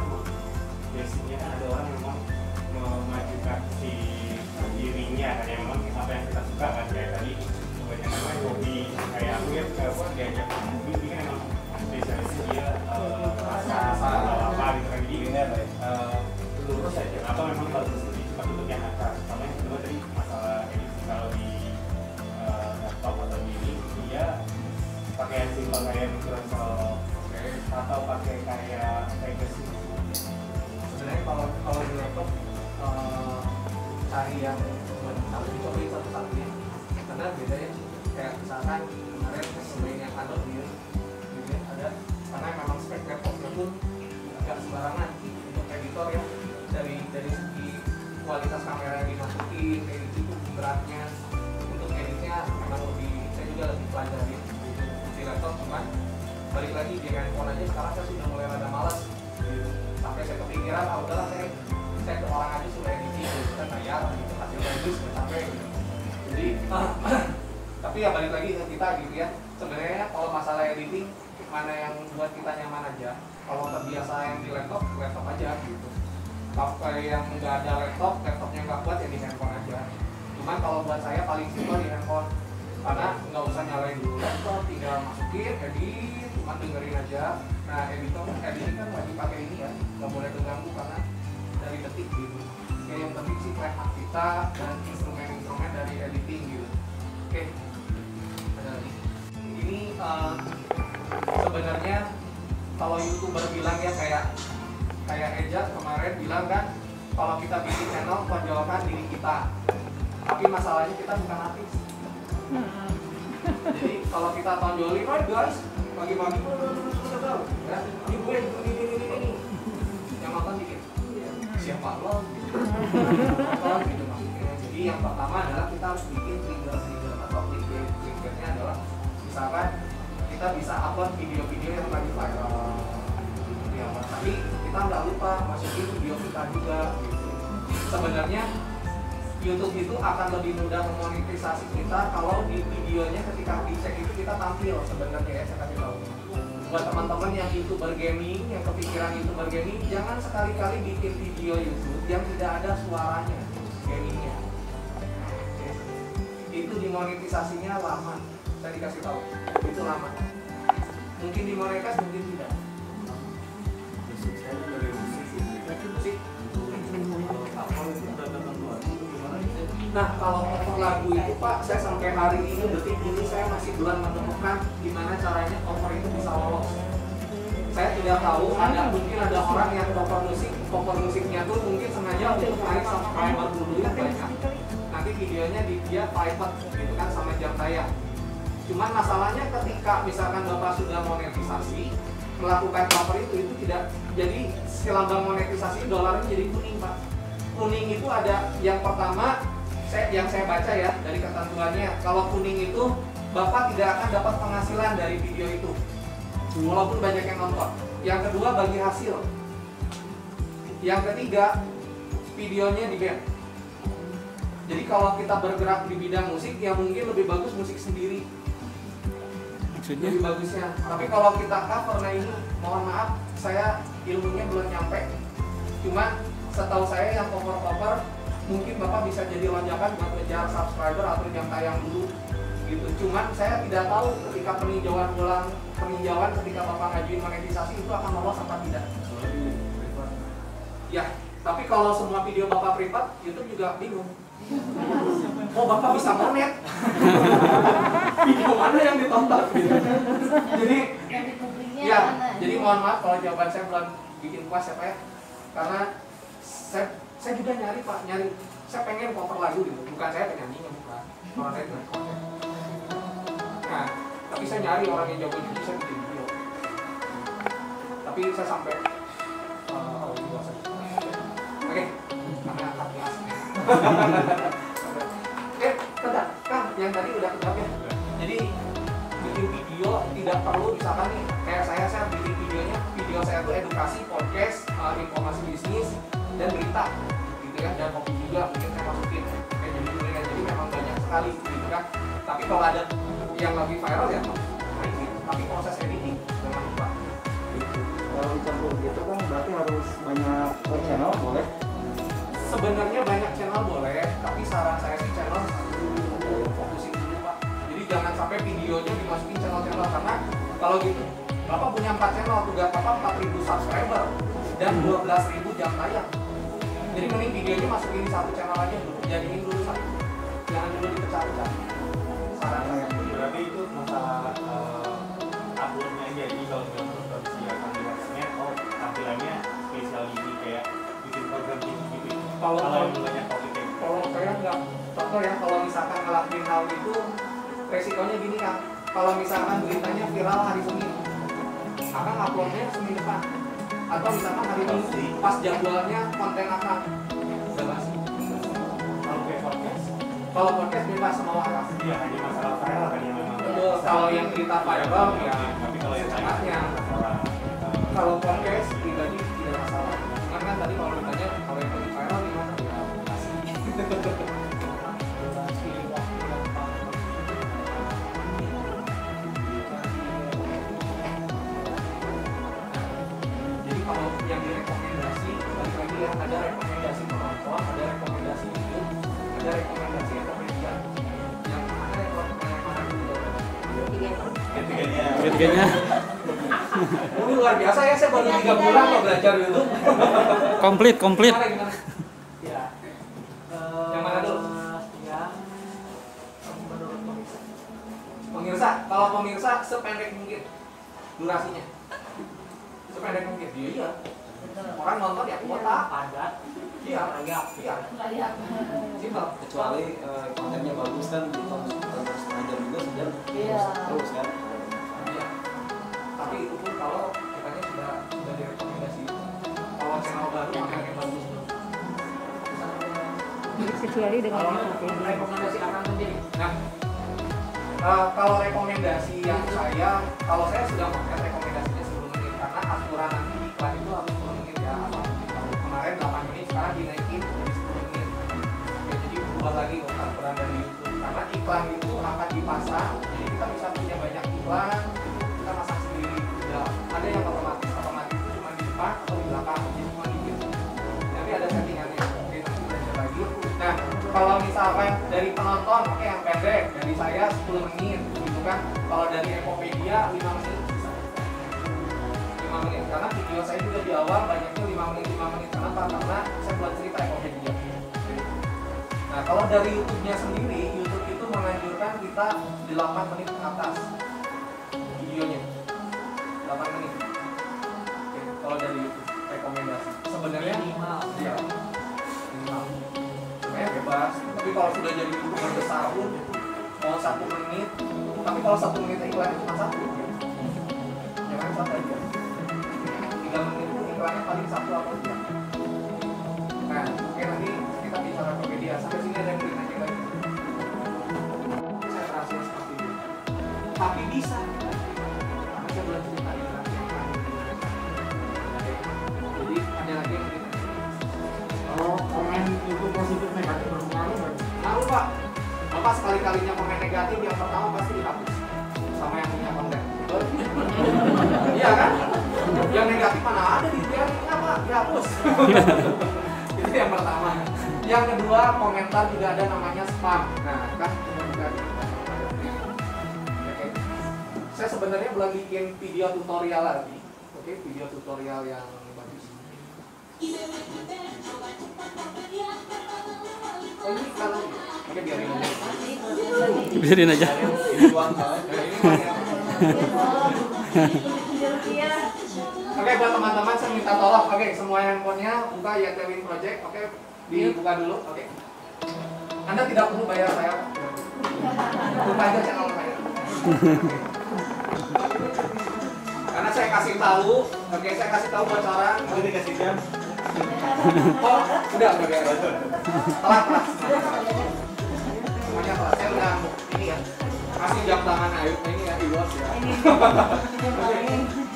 biasanya kan ada orang yang memang memajukan si dirinya kan yang memang apa yang kita suka kan, kayak tadi kebanyakan kan hobi kayak aku ya diajak hobi kan emang spesialis dia rasa apa gitu kan, jadi lurus aja atau memang bagus lebih cepat untuk yang atas. Sama yang kedua tadi masalah edisi, kalau di laptop atau di ini dia pakai yang simpel kayak Microsoft atau pakai kayak Legacy. Sebenarnya kalau di laptop cari yang harus dicobain satu-satu ya. Karena beda ya. Kayak misalkan kemarin sebenarnya yang Adobe gitu ya, ada karena memang spek laptopnya pun agak sembarangan untuk editor ya. Dari segi kualitas kamera yang dimasukin kayak gitu, beratnya untuk editnya memang saya juga lebih pelajari di laptop. Cuman balik lagi di handphone aja sekarang saya sudah mulai rada malas gitu. Sampai saya kepikiran udahlah saya ke orang aja sudah editing gitu kan, bayar gitu, hasil bagus nggak capek gitu. Jadi tapi ya balik lagi ke kita gitu ya, sebenarnya kalau masalah editing mana yang buat kita nyaman aja. Kalau terbiasa yang di laptop aja gitu. Kalau yang nggak ada laptopnya nggak kuat ya di handphone aja. Cuman kalau buat saya paling simpel di handphone, karena nggak usah nyalain dulu laptop, tinggal masukin, edit, cuma dengerin aja. Nah editing kan wajib pakai ini ya, nggak boleh terganggu karena dari detik gitu. Kayak yang penting sih track kita dan instrumen-instrumen dari editing gitu. Oke, ada lagi. Ini sebenarnya kalau YouTuber bilang ya kayak Eja kemarin bilang kan, kalau kita bikin channel tonjolkan diri kita, tapi masalahnya kita bukan artis. Jadi kalau kita tonjolin, right guys, pagi-pagi ya, ini gue ini yang nonton dikit siapa lo nonton gitu maksudnya. Jadi yang pertama adalah kita harus bikin trigger atau triggernya adalah misalkan kita bisa upload video-video yang lagi viral, tapi kita nggak lupa masukin video kita juga gitu. Sebenarnya YouTube itu akan lebih mudah memonetisasi kita kalau di videonya ketika dicek itu kita tampil sebenarnya ya, saya kasih tahu. Buat teman-teman yang YouTuber gaming, yang kepikiran YouTuber gaming, jangan sekali-kali bikin video YouTube yang tidak ada suaranya gamingnya. Itu dimonetisasinya lama, saya dikasih tahu, itu lama. Mungkin dimonetisasi, mungkin tidak. Musik. Nah, kalau cover lagu itu Pak, saya sampai hari ini, detik ini saya masih belum menemukan gimana caranya cover itu bisa lolos. Saya tidak tahu, mungkin ada orang yang cover musiknya tuh mungkin sengaja untuk narik subscriber dulu yang banyak. Nanti videonya dia private gitu kan sama jam tayang. Cuman masalahnya ketika misalkan Bapak sudah monetisasi, melakukan cover itu tidak, jadi si lambang monetisasi dolarnya jadi kuning Pak. Kuning itu ada yang pertama, yang saya baca ya dari ketentuannya, kalau kuning itu Bapak tidak akan dapat penghasilan dari video itu walaupun banyak yang nonton. Yang kedua bagi hasil. Yang ketiga videonya di ban. Jadi kalau kita bergerak di bidang musik ya mungkin lebih bagus musik sendiri, Maksudnya? lebih bagusnya. Tapi kalau kita cover, nah ini mohon maaf saya ilmunya belum nyampe. Cuma setahu saya yang cover-cover mungkin Bapak bisa jadi lonjakan buat ngejar subscriber atau jam tayang dulu gitu. Cuman saya tidak tahu ketika peninjauan ketika Bapak ngajuin monetisasi itu akan lolos apa tidak. Ya, tapi kalau semua video Bapak privat, YouTube juga bingung. Oh, Bapak bisa monet. Video mana yang ditonton gitu. Jadi Yang di publiknya ya, mana? jadi mohon maaf kalau jawaban saya belum bikin puas ya Pak ya. Karena saya juga nyari Pak, saya pengen cover lagu gitu, bukan saya penyanyinya, bukan. Kalau saya dengan konten. Nah, tapi saya nyari orang yang jago juga, saya bikin video. Tapi saya sampai oke, karena angkat kelas. Bentar, Kang, yang tadi udah ketemu ya. Jadi bikin video tidak perlu misalkan nih kayak saya bikin videonya, video saya tuh edukasi, podcast, informasi bisnis dan berita gitu kan, dan kopi juga mungkin saya masukin kayak jadi memang banyak sekali gitu kan. Tapi kalau ada yang lagi viral ya tapi proses editing jangan lupa gitu. Kalau dicampur gitu kan berarti harus banyak channel boleh? Sebenarnya banyak channel boleh, tapi saran saya sih channel fokusin dulu Pak. Jadi jangan sampai videonya dimasukin channel-channel, karena kalau gitu Bapak punya 4 channel, tugas Bapak 4.000 subscriber dan 12.000 jam tayang. Jadi mending videonya masukin di satu channel aja dulu, jadiin dulu satu, jangan dulu dipecah-pecah. Saran saya. Berarti itu masalah uploadnya aja. Jadi kalau nggak terus si akan dewasanya, oh tampilannya spesial ini kayak bikin program gitu. Kalau yang banyak topik kayak gitu. Kalau saya nggak, contoh ya, kalau misalkan ngelakuin hal itu resikonya gini kan, kalau misalkan beritanya viral hari Senin, akan uploadnya Senin depan, atau misalkan hari Minggu pas jadwalnya konten akan udah basi. Kalau podcast bebas semua arah. Iya, hanya masalah viral kan yang memang. Betul, kalau yang berita viral ya Tapi kalau yang secepatnya. masalah Kalau podcast pribadi tidak masalah. Cuman kan tadi kalau ditanya kalau yang lagi viral gimana ya kasih. Jadi kalau yang direkomendasi balik lagi ya, ada rekomendasi penonton, ada rekomendasi YouTube, ada rekomendasi media. Yang mana yang mana dulu? Ketiganya Ini luar biasa ya, saya baru 3 bulan kok belajar YouTube. komplit. Gimana? Ya. Yang mana dulu? Yang menurut pemirsa. Pemirsa, kalau pemirsa sependek mungkin durasinya. Sependek mungkin. Iya. Orang nonton ya kuota. Padat. Iya. Iya. Banyak. Simpel. Kecuali kontennya bagus kan ditonton setengah jam juga sejam Iya. terus kan. Iya. Tapi itu pun kalau kitanya sudah direkomendasi. Kalau channel baru yang bagus. Kecuali dengan Kalau itu. rekomendasi akan sendiri. Nah, kalau rekomendasi yang kalau saya sudah melihat rekomendasinya 10 menit karena aturan nanti iklan itu harus 10 menit ya. iklan itu akan dipasang, jadi kita bisa punya banyak iklan, kita pasang sendiri. Ya, ada yang otomatis itu cuma di depan atau di belakang, jadi cuma dikit. Nanti ada settingannya, oke nanti belajar lagi. Nah, kalau misalkan dari penonton, oke yang pendek, dari saya 10 menit, gitu kan. Kalau dari Ekopedia 5 menit bisa. 5 menit, karena video saya juga di awal banyaknya 5 menit. Kenapa? Karena saya buat cerita Ekopedia. Nah, kalau dari YouTube-nya sendiri, YouTube itu menganjurkan kita 8 menit ke atas videonya. 8 menit. Oke, kalau dari YouTube rekomendasi. Sebenarnya ya minimal. Sebenarnya bebas. Tapi kalau sudah jadi YouTuber besar pun mau 1 menit. Tapi kalau 1 menit iklannya cuma 1. Jangan 1 aja. 3 menit itu iklannya paling 1 atau 2. Nah, oke nanti kita bicara Tokopedia. Sampai sini ada yang boleh nanya lagi. Saya rasa seperti itu. Tapi bisa. Karena saya belum cerita ini nanti. Oke. Jadi ada lagi yang boleh nanya. Kalau komen itu positif negatif berpengaruh nggak? Ngaruh Pak. Bapak sekali-kalinya komen negatif yang pertama pasti dihapus sama yang punya konten. Betul? Iya kan? Yang negatif mana ada di biarinnya Pak, dihapus. Itu yang pertama. Yang kedua, komentar juga ada namanya spam. Nah, kan juga oke. Saya sebenarnya belum bikin video tutorial lagi. Oke, video tutorial yang bagus. Oh, ini kalau oke biarin aja. Biarin aja. Ini uang soalnya. Oke, buat teman-teman saya minta tolong. Oke, semua handphonenya buka YTWin Project. Oke, dibuka dulu. Oke. Anda tidak perlu bayar saya. Buka aja channel saya. Karena saya kasih tahu. Oke, saya kasih tahu bocoran. Kalau dikasih jam, Oh, udah bayar. Telat. Semuanya telat. Saya udah ini ya. Kasih jam tangan Ayu. Ini ya reward ya.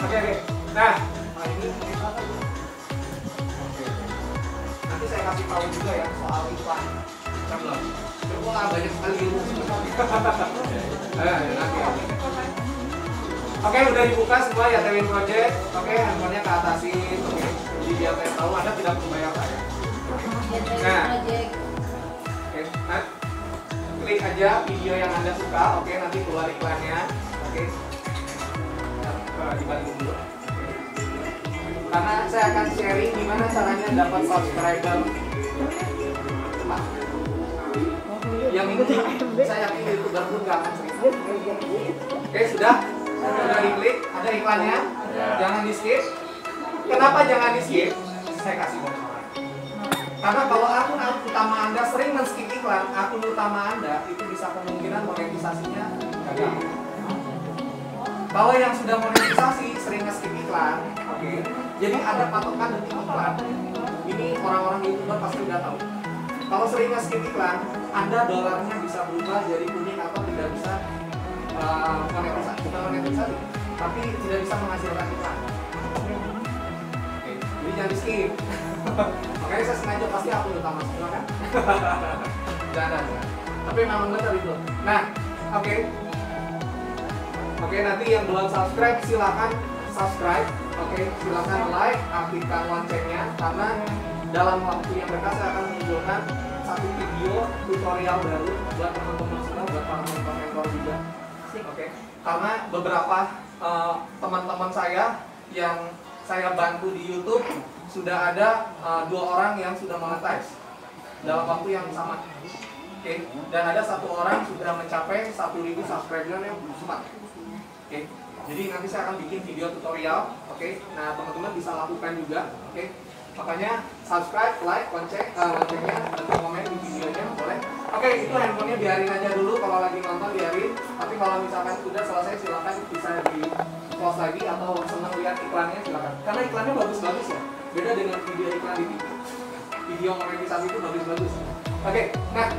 Oke. Nah, ini nanti saya kasih tahu juga ya soal iklan. Kita belum. Wah, banyak sekali ilmu. Nanti. Oke, udah dibuka semua ya YTWin Project. Oke, handphonenya ke atasin. Oke. Jadi biar saya tahu Anda tidak perlu bayar saya. Nah, oke. Nah, klik aja video yang Anda suka. Oke, nanti keluar iklannya. Oke. Dibanding dulu. Karena saya akan sharing gimana caranya dapat subscriber cepat. Yang ini saya yakin YouTuber pun gak akan cerita. Oke, sudah diklik, ada iklannya. Jangan di skip. Kenapa jangan di skip? Saya kasih bocoran. Karena kalau akun utama Anda sering men-skip iklan, akun utama Anda itu bisa kemungkinan monetisasinya gagal. Kalau yang sudah monetisasi sering nge-skip iklan, oke. Jadi ada patokan detik iklan. Ini orang-orang YouTuber pasti udah tahu. Kalau sering nge-skip iklan, Anda dolarnya bisa berubah jadi kuning atau tidak bisa monetisasi, bukan monetisasi, tapi tidak bisa menghasilkan iklan. Oke, jadi jangan di-skip. Makanya saya sengaja pasti akun utama semua kan. Jangan. Tapi memang benar itu. Nah, oke. Oke, nanti yang belum subscribe silakan subscribe. Oke, silakan like, aktifkan loncengnya karena dalam waktu yang dekat saya akan menunjukkan satu video tutorial baru buat teman-teman semua, buat para mentor juga. Oke, karena beberapa teman-teman saya yang saya bantu di YouTube sudah ada 2 orang yang sudah monetize dalam waktu yang sama. Oke, dan ada 1 orang sudah mencapai 1.000 subscriber yang cepat. Oke, jadi nanti saya akan bikin video tutorial. Oke, nah teman-teman bisa lakukan juga. Oke, makanya subscribe, like, loncengnya, dan komen di videonya boleh. Oke, itu handphonenya biarin aja dulu kalau lagi nonton biarin. Tapi kalau misalkan sudah selesai silakan bisa di close lagi atau senang lihat iklannya silakan. Karena iklannya bagus-bagus ya. Beda dengan video iklan di TV. Video monetisasi itu bagus-bagus. Oke, nah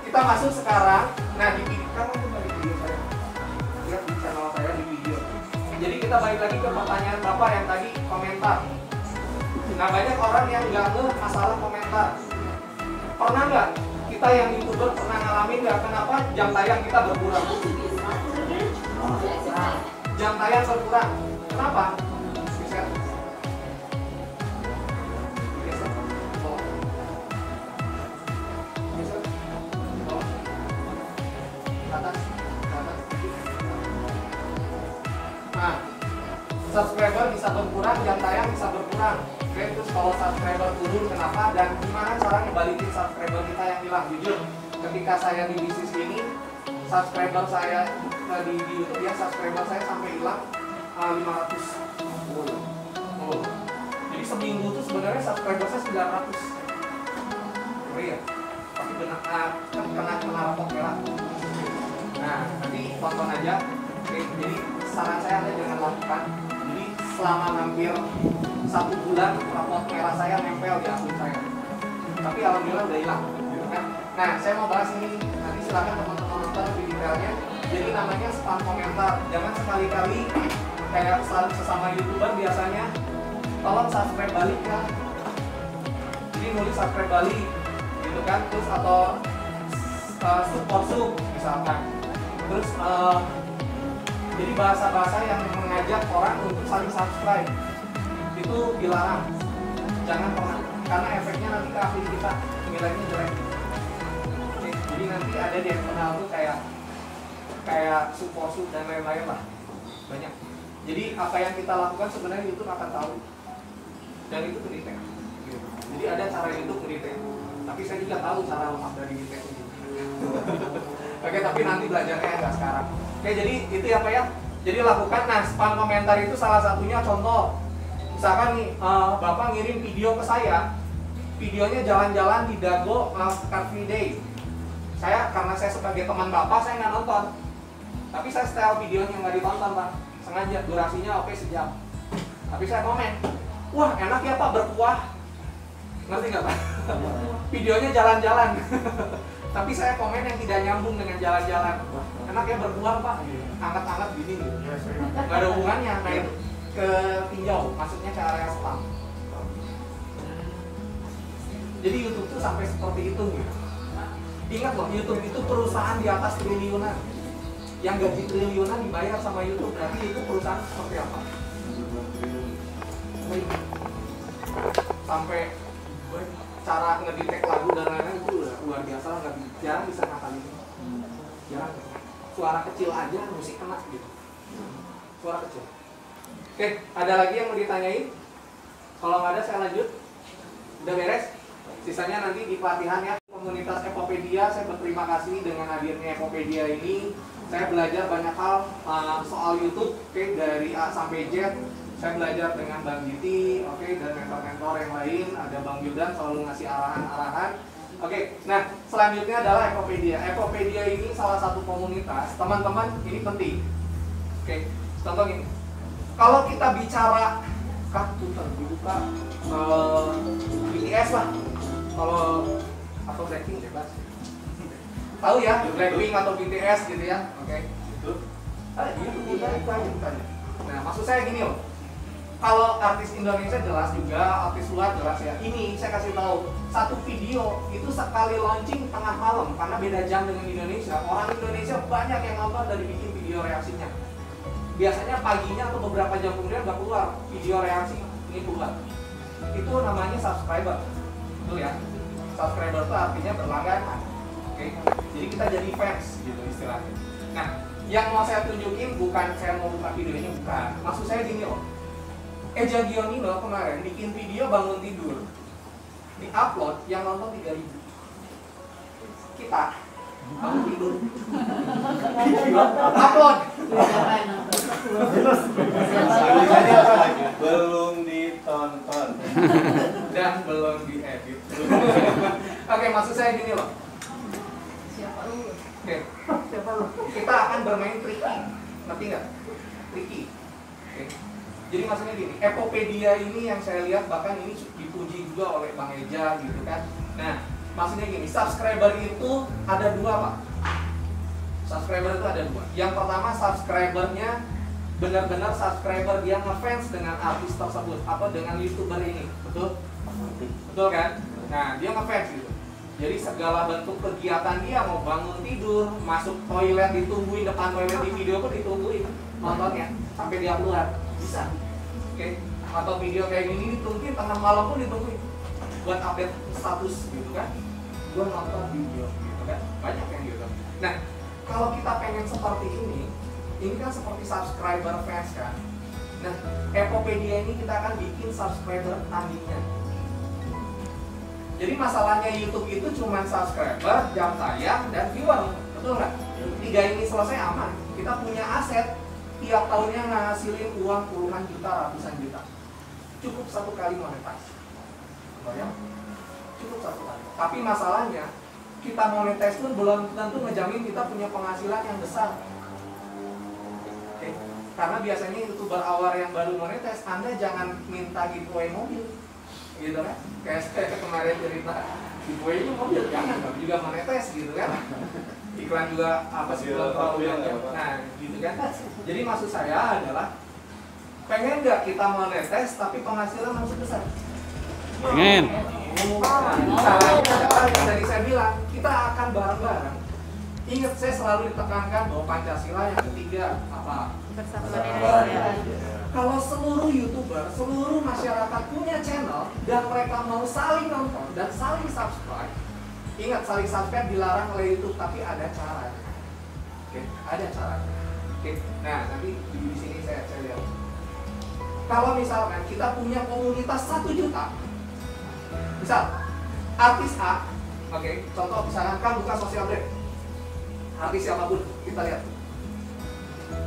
kita masuk sekarang. Nah di video saya. Lihat di channel saya di video. Jadi kita balik lagi ke pertanyaan Bapak yang tadi komentar. Nah banyak orang yang nggak masalah komentar. Pernah nggak Kita yang YouTuber pernah ngalamin nggak kenapa jam tayang kita berkurang? Nah, jam tayang berkurang. Kenapa? Geser. Geser. Bawah. Geser. Bawah. Atas. Atas. Nah, subscriber bisa berkurang, jam tayang bisa berkurang. Oke, terus kalau subscriber turun kenapa dan gimana cara ngebalikin subscriber kita yang hilang? Jujur, ketika saya di bisnis ini, subscriber saya di YouTube ya, subscriber saya sampai hilang 500. Oh. Jadi seminggu tuh sebenarnya subscriber saya 900. Oh iya, tapi benar kena rapot merah. Nah, nanti tonton aja. Oke, jadi saran saya Anda jangan lakukan. Jadi selama hampir 1 bulan rapot merah saya nempel di akun saya. Tapi alhamdulillah udah hilang, gitu kan? Nah, saya mau bahas ini. Nanti silakan teman-teman nonton lebih detailnya. Jadi namanya spam komentar. Jangan sekali-kali kayak sesama YouTuber biasanya, tolong subscribe balik ya. Jadi nulis subscribe balik, gitu kan? Terus atau support misalkan. Terus jadi bahasa-bahasa yang mengajak orang untuk saling subscribe itu dilarang. Jangan pernah, karena efeknya nanti ke akun kita nilainya jelek. Oke, jadi nanti ada di eksternal tuh kayak support dan lain-lain lah, banyak. Jadi apa yang kita lakukan sebenarnya YouTube akan tahu dan itu ke-detect. Jadi ada cara YouTube ke-detect, tapi saya juga tahu cara lepas dari detect itu. Oke, tapi nanti belajarnya agak sekarang. Oke, jadi itu ya Pak ya. Jadi lakukan. Nah, spam komentar itu salah satunya contoh. Misalkan nih, Bapak ngirim video ke saya, videonya jalan-jalan di Dago Car Free Day. Karena saya sebagai teman Bapak, saya nggak nonton. Tapi saya setel videonya nggak ditonton Pak. Sengaja, durasinya oke sejam. Tapi saya komen, wah enak ya Pak berkuah. Ngerti nggak Pak? Videonya jalan-jalan. Tapi saya komen yang tidak nyambung dengan jalan-jalan. Enak ya berkuah Pak, angkat-angkat gini gitu. Nggak ada hubungannya. Nah itu ke tinjau, maksudnya ke area spam. Jadi YouTube tuh sampai seperti itu gitu. Ingat loh, YouTube itu perusahaan di atas triliunan. Yang gaji triliunan dibayar sama YouTube, berarti itu perusahaan seperti apa? Sampai cara ngedetect lagu dan lain-lain itu udah luar biasa lah, jarang bisa ngakalin. Jarang. Suara kecil aja musik kena gitu. Suara kecil. Oke, ada lagi yang mau ditanyain? Kalau nggak ada saya lanjut. Udah beres? Sisanya nanti di pelatihan ya. Komunitas Epopedia, saya berterima kasih dengan hadirnya Epopedia ini. Saya belajar banyak hal soal YouTube, oke, dari A sampai Z. Saya belajar dengan Bang Giti, oke, dan mentor-mentor yang lain. Ada Bang Yudan selalu ngasih arahan-arahan. Oke, nah selanjutnya adalah Epopedia. Epopedia ini salah satu komunitas. Teman-teman, ini penting. Oke, contoh ini. Kalau kita bicara dibuka BTS lah. Kalau atau Blackpink bebas. Tahu ya, Blackpink atau BTS gitu ya. Oke, itu. Itu aja. Nah, maksud saya gini loh. Kalau artis Indonesia jelas juga, artis luar jelas ya. Ini saya kasih tahu, satu video itu sekali launching tengah malam karena beda jam dengan Indonesia. Orang Indonesia banyak yang nonton dari bikin video reaksinya. Biasanya paginya atau beberapa jam kemudian nggak keluar video reaksi ini keluar. Itu namanya subscriber, betul ya? Subscriber itu artinya berlangganan. Oke, jadi kita jadi fans gitu istilahnya. Nah, yang mau saya tunjukin bukan saya mau buka videonya, bukan. Maksud saya gini loh. Eza Gionino kemarin bikin video bangun tidur, di upload yang nonton 3.000. Kita bangun tidur, video upload, belum ditonton dan belum diedit. Oke, maksud saya gini loh. Siapa lu? Oke, kita akan bermain tricky, ngerti nggak? Tricky. Oke. Jadi maksudnya gini, Epopedia ini yang saya lihat bahkan ini dipuji juga oleh Bang Eja gitu kan. Nah, maksudnya gini, subscriber itu ada dua Pak. Subscriber itu ada dua. Yang pertama subscribernya benar-benar subscriber dia ngefans dengan artis tersebut atau dengan YouTuber ini, betul? Betul kan? Nah, dia ngefans gitu. Jadi segala bentuk kegiatan dia, mau bangun tidur, masuk toilet ditungguin, depan toilet di video pun ditungguin nontonnya sampai dia keluar, bisa. Oke, atau video kayak gini ditungguin tengah malam pun ditungguin buat update status gitu kan. Gua nonton video gitu kan, banyak yang gitu. Nah, kalau kita pengen seperti ini kan seperti subscriber fans kan. Nah, Epopedia ini kita akan bikin subscriber tandingnya. Jadi masalahnya YouTube itu cuma subscriber, jam tayang, dan viewer, betul nggak? 3 ini selesai aman. Kita punya aset, tiap tahunnya ngasilin uang puluhan juta, ratusan juta. Cukup 1 kali monetize. Ya? Cukup 1 kali. Tapi masalahnya, kita monetize pun belum tentu ngejamin kita punya penghasilan yang besar. Oke? Karena biasanya YouTuber awal yang baru monetize, Anda jangan minta giveaway mobil. Gitu kan, kayak saya kemarin cerita giveaway ini mobil, jangan dong, juga monetes gitu kan. Iklan juga apa sih belum terlalu yang nah gitu kan. Jadi maksud saya adalah pengen nggak kita monetes tapi penghasilan masih besar? Pengen. Caranya adalah yang tadi saya bilang, kita akan bareng-bareng. Ingat, saya selalu ditekankan bahwa Pancasila yang ketiga apa? Persatuan Indonesia. Kalau seluruh YouTuber, seluruh masyarakat punya channel dan mereka mau saling nonton dan saling subscribe, ingat, saling subscribe dilarang oleh YouTube, tapi ada caranya. Oke, ada caranya. Oke, nah nanti di sini saya lihat. Kalau misalkan kita punya komunitas 1 juta, misal artis A, oke, contoh misalkan kan buka sosial brand, artis siapapun, kita lihat.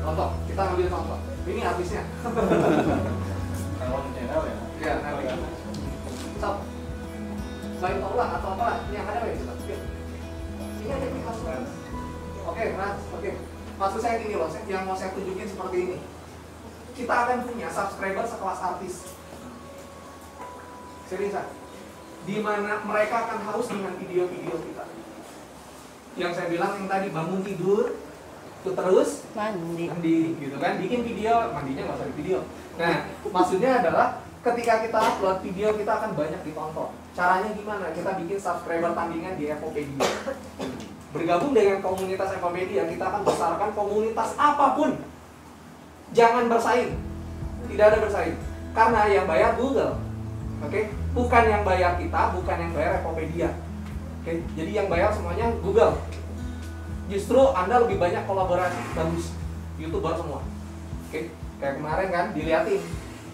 Contoh, kita ambil contoh. Ini artisnya. Kalau channel ya. Ya, nanti. Stop. Selain tolak atau apa yang ada ya, kita. Ini aja nih maksudnya. Oke, Mas. Oke. Maksud saya gini loh, yang mau saya tunjukin seperti ini. Kita akan punya subscriber sekelas artis. Seriusan. Di mana mereka akan haus dengan video-video kita. Yang saya bilang yang tadi, bangun tidur, itu terus mandi gitu kan, bikin video, mandinya nggak usah di video. Nah, maksudnya adalah ketika kita upload video kita akan banyak ditonton. Caranya gimana? Kita bikin subscriber tandingan di Epopedia. Bergabung dengan komunitas Epopedia, kita akan besarkan komunitas apapun. Jangan bersaing, tidak ada bersaing. Karena yang bayar Google, oke? Bukan yang bayar kita, bukan yang bayar Epopedia. Oke? Jadi yang bayar semuanya Google. Justru Anda lebih banyak kolaborasi bagus, YouTuber semua. Oke, kayak kemarin kan diliatin.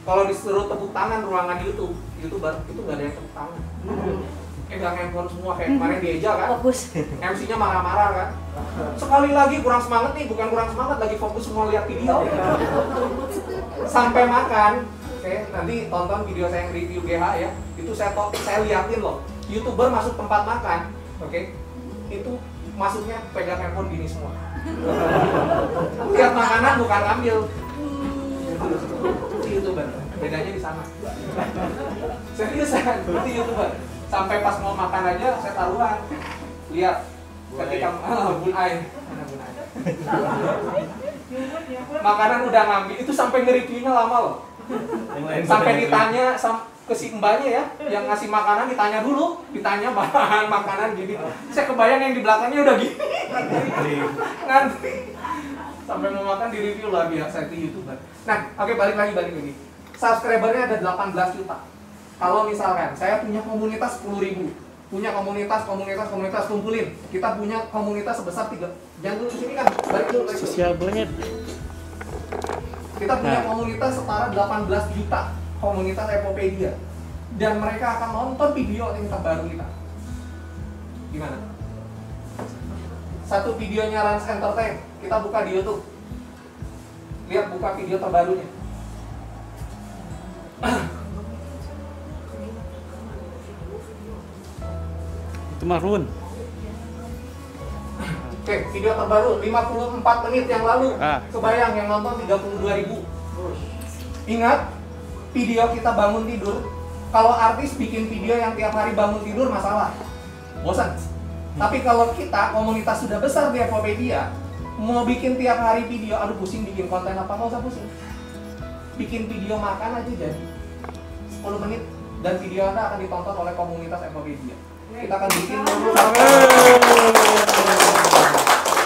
Kalau disuruh tepuk tangan ruangan YouTuber itu nggak ada yang tepuk tangan. Pegang handphone semua kayak kemarin di Eja kan. Fokus. MC-nya marah-marah kan. Sekali lagi kurang semangat nih, bukan kurang semangat, lagi fokus semua lihat video. Sampai makan. Oke, nanti tonton video saya yang review GH ya. Itu saya liatin loh. YouTuber masuk tempat makan, oke? Itu masuknya pegang handphone gini semua. Lihat makanan bukan ngambil. Itu YouTuber. Bedanya di sana. Seriusan, itu YouTuber. Sampai pas mau makan aja saya taruhan. Lihat ketika bunai. Mana bunai? Makanan udah ngambil itu sampai nge-reviewnya lama loh. Sampai ditanya ke si mbaknya ya, yang ngasih makanan ditanya dulu, ditanya bahan makanan gini. Saya kebayang yang di belakangnya udah gini. Nanti sampai mau makan di review lah, biasa itu YouTuber. Nah, oke, balik lagi. Subscribernya ada 18 juta. Kalau misalkan saya punya komunitas 10.000, punya komunitas kumpulin. Kita punya komunitas sebesar 3. Jangan dulu sini kan, balik dulu. Sosial banget. Kita punya komunitas setara 18 juta. Komunitas Epopedia, dan mereka akan nonton video yang terbaru kita. Gimana? Satu videonya Rans Entertain, kita buka di YouTube. Lihat, buka video terbarunya. Itu Marun. Oke, video terbaru 54 menit yang lalu. Kebayang yang nonton 32.000. Ingat, video kita bangun tidur. Kalau artis bikin video yang tiap hari bangun tidur masalah, bosan. Tapi kalau kita komunitas sudah besar di Epopedia, mau bikin tiap hari video, aduh pusing bikin konten apa, nggak usah pusing. Bikin video makan aja jadi 10 menit dan video Anda akan ditonton oleh komunitas Epopedia. Kita akan bikin dulu.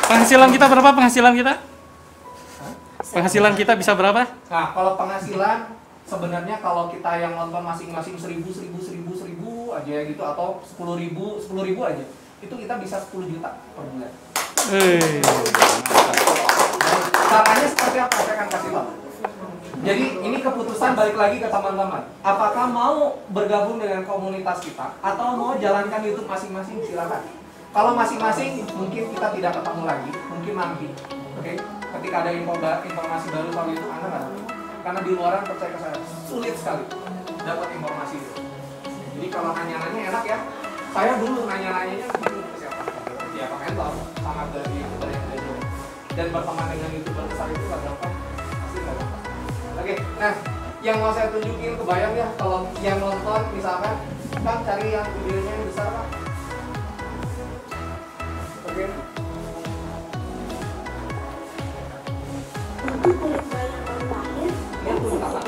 Penghasilan kita berapa? Penghasilan kita bisa berapa? Nah, kalau penghasilan sebenarnya kalau kita yang nonton masing-masing 1000 aja gitu atau 10.000 aja, itu kita bisa 10 juta per bulan. Caranya seperti apa? Saya akan kasih tahu. Jadi ini keputusan balik lagi ke teman-teman. Apakah mau bergabung dengan komunitas kita atau mau jalankan YouTube masing-masing, silakan. Kalau masing-masing mungkin kita tidak ketemu lagi, mungkin nanti. Oke? Ketika ada informasi baru soal itu, Anda nggak tahu. Karena di luaran percaya ke saya sulit sekali dapat informasi itu. Jadi kalau nanya-nanya enak ya. Saya dulu nanya-nanyanya gitu ke siapa? Ya Pak Mentor, sama dari YouTuber yang ada. Dan berteman dengan YouTuber besar itu nggak gampang, pasti nggak gampang. Oke, nah yang mau saya tunjukin, kebayang ya kalau yang nonton misalkan kan cari yang videonya yang besar Pak. Oke. Ini tuh apa?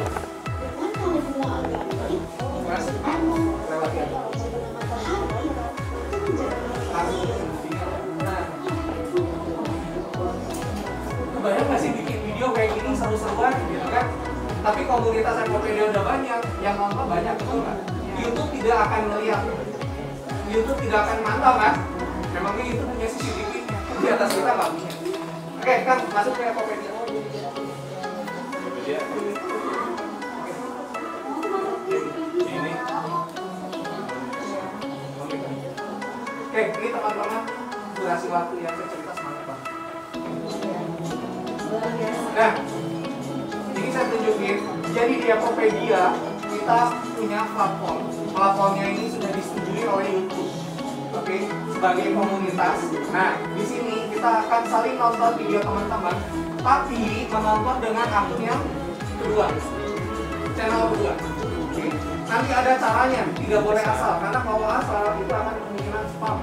Kebayang nggak sih bikin video kayak gini seru-seruan gitu kan? Tapi komunitas Ekopedia udah banyak, yang nonton banyak, betul nggak? YouTube tidak akan melihat, YouTube tidak akan mantau kan? Memangnya YouTube punya CCTV di atas kita nggak punya. Oke, kan masuk ke Ekopedia. Ini. Oke, ini teman-teman durasi waktu yang saya cerita semangat banget. Nah, ini saya tunjukin. Jadi di Ekopedia kita punya platform. Platformnya ini sudah disetujui oleh YouTube. Oke, sebagai komunitas. Nah, di sini kita akan saling nonton video teman-teman, tapi menonton dengan akun yang kedua, channel kedua. Oke. Nanti ada caranya, tidak boleh asal, karena kalau asal itu akan kemungkinan spam.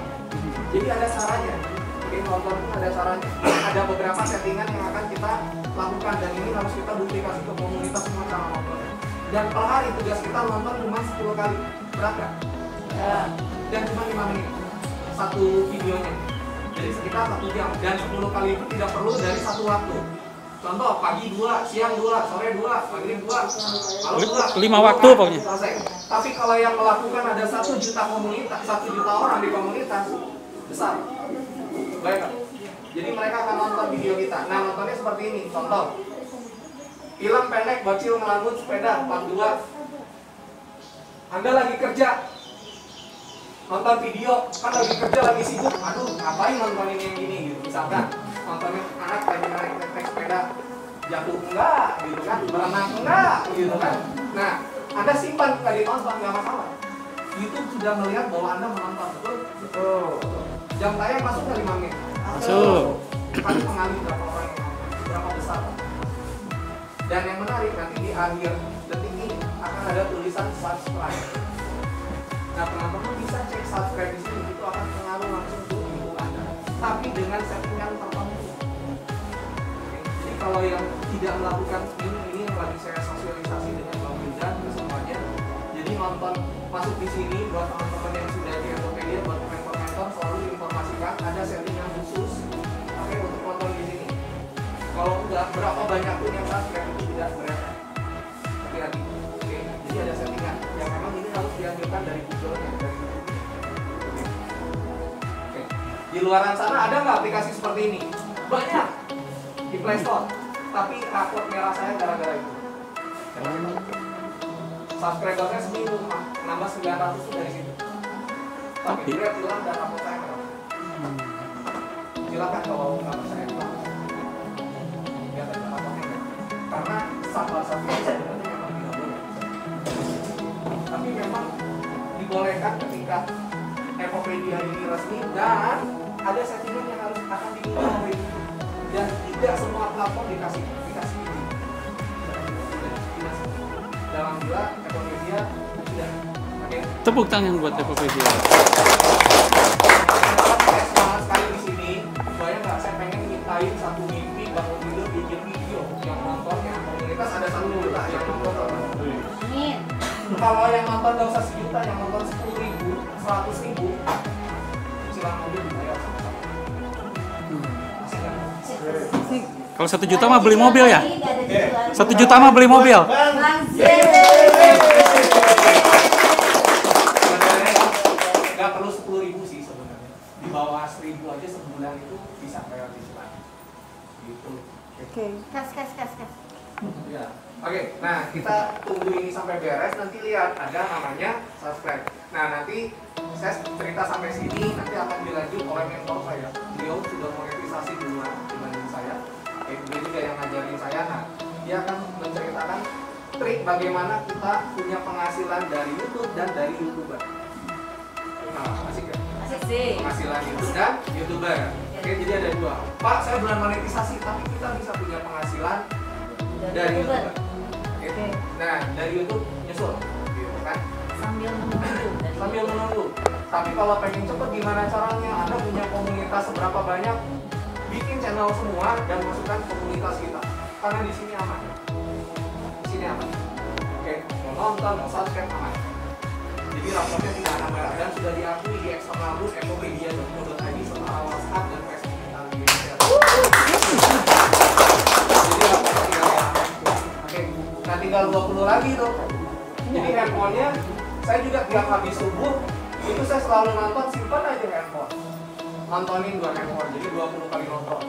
Jadi ada caranya. Oke, nonton pun ada caranya. Ada beberapa settingan yang akan kita lakukan dan ini harus kita duplikasi ke komunitas semua cara nontonnya. Dan per hari tugas kita nonton cuma 10 kali. Berat nggak? Dan cuma 5 menit satu videonya. Jadi sekitar 1 jam dan 10 kali itu tidak perlu dari satu waktu. Contoh pagi 2, siang 2, sore 2, maghrib 2, malam 2. 5 waktu pokoknya. Selesai. Tapi kalau yang melakukan ada 1 juta komunitas, 1 juta orang di komunitas besar. Baik. Jadi mereka akan nonton video kita. Nah, nontonnya seperti ini. Contoh. Film pendek bocil ngelanggut sepeda part 2. Anda lagi kerja. Nonton video, kan lagi kerja, lagi sibuk. Aduh, ngapain nontonin yang gini gitu. Misalkan nontonin anak lagi naik sepeda, jatuh enggak gitu kan, berenang enggak gitu kan. Nah, Anda simpan nggak ditonton, nggak masalah. YouTube sudah melihat bahwa Anda menonton, betul? Betul. Jam tayang masuk nggak 5 menit? Masuk. Kan pengalih berapa orang yang nonton, berapa besar. Dan yang menarik nanti di akhir detik ini akan ada tulisan subscribe. Nah, teman-teman bisa cek subscribe di sini, itu akan pengaruh langsung ke YouTube Anda. Tapi dengan settingan tertentu. Jadi kalau yang tidak melakukan ini yang lagi saya sosialisasi dengan Bang Wildan ke semuanya. Jadi nonton masuk di sini buat teman-teman yang sudah di Ekopedia, buat mentor-mentor selalu diinformasikan ada settingan khusus. Oke, untuk nonton di sini. Kalau enggak, berapa banyak pun yang subscribe itu tidak berapa. Hati-hati. Oke, jadi ada settingan yang memang ini harus diambilkan dari Google-nya, dari YouTube. Oke. Di luaran sana ada nggak aplikasi seperti ini? Banyak di Play Store. Tapi raport merah saya gara-gara itu. Subscribernya seminggu nambah 900 itu dari situ. Tapi dia bilang dan raport saya merah. Silakan kalau nggak percaya. Lihat aja raportnya. Karena salah satu sebenarnya memang tidak boleh. Tapi memang dibolehkan ketika Ekopedia ini resmi dan ada settingan yang harus akan dimulai dan tidak semua platform dikasih ini. Dalam gila Ekopedia tidak. Oke. Tepuk tangan buat Ekopedia. Saya semangat sekali di sini. Bayang nggak, saya pengen mintain satu mimpi bangun tidur bikin video yang nonton yang komunitas ada 1 juta yang nonton. Amin. Kalau yang nonton nggak usah 1 juta, yang nonton 10.000, 100.000 cicilan mobil dibayar sama-sama. Asik kan? Kalau 1 juta mah beli mobil ya? Nggak ada cicilan. 1 juta mah beli mobil. Sebenarnya nggak perlu 10.000 sih sebenarnya. Di bawah 1.000 aja sebulan itu bisa bayar cicilan. Gitu. Oke. Kas. Ya. Oke, nah kita tunggu ini sampai beres. Nanti lihat ada namanya subscribe. Nah nanti saya cerita sampai sini, nanti akan dilanjut oleh mentor saya. Beliau sudah monetisasi duluan dibanding saya. Beliau juga yang ngajarin saya. Nah, dia akan menceritakan trik bagaimana kita punya penghasilan dari YouTube dan dari YouTuber. Nah, asik ya? Asik sih. Penghasilan YouTube dan YouTuber. Oke, jadi ada dua. Pak, saya belum monetisasi, tapi kita bisa punya penghasilan dari YouTuber. Oke. Nah, dari YouTube nyusul, gitu kan? Sambil menunggu. Tapi kalau pengen cepet gimana caranya? Anda punya komunitas seberapa banyak? Bikin channel semua dan masukkan komunitas kita. Karena di sini aman. Di sini aman. Oke, mau nonton, mau subscribe aman. Jadi raportnya tidak ada merah dan sudah diakui di eksternal group ekomedia.co.id serta WhatsApp dan Facebook kita di Indonesia. Jadi raportnya tidak ada. Oke, nah tinggal 20 lagi tuh. Jadi handphonenya saya juga tiap habis subuh itu saya selalu nonton, simpan aja handphone. Nontonin 2 handphone, jadi 20 kali nonton.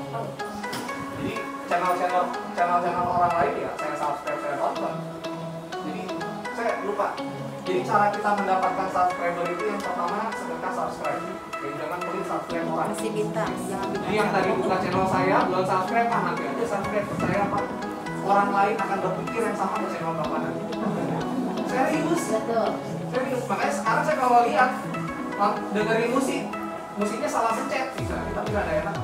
Jadi channel orang lain ya saya subscribe, saya tonton. Jadi saya lupa. Jadi cara kita mendapatkan subscriber itu yang pertama sedekah subscribe. Oke, jangan pelit subscribe orang. Masih bintang, jangan bintang. Jadi yang tadi buka channel saya belum subscribe, nanti aja subscribe ke saya Pak. Orang lain akan berpikir yang sama ke channel Bapak nanti. Serius. Betul. Serius. Makanya sekarang saya kalau lihat dengerin musiknya salah pencet bisa, tapi nggak ada enak.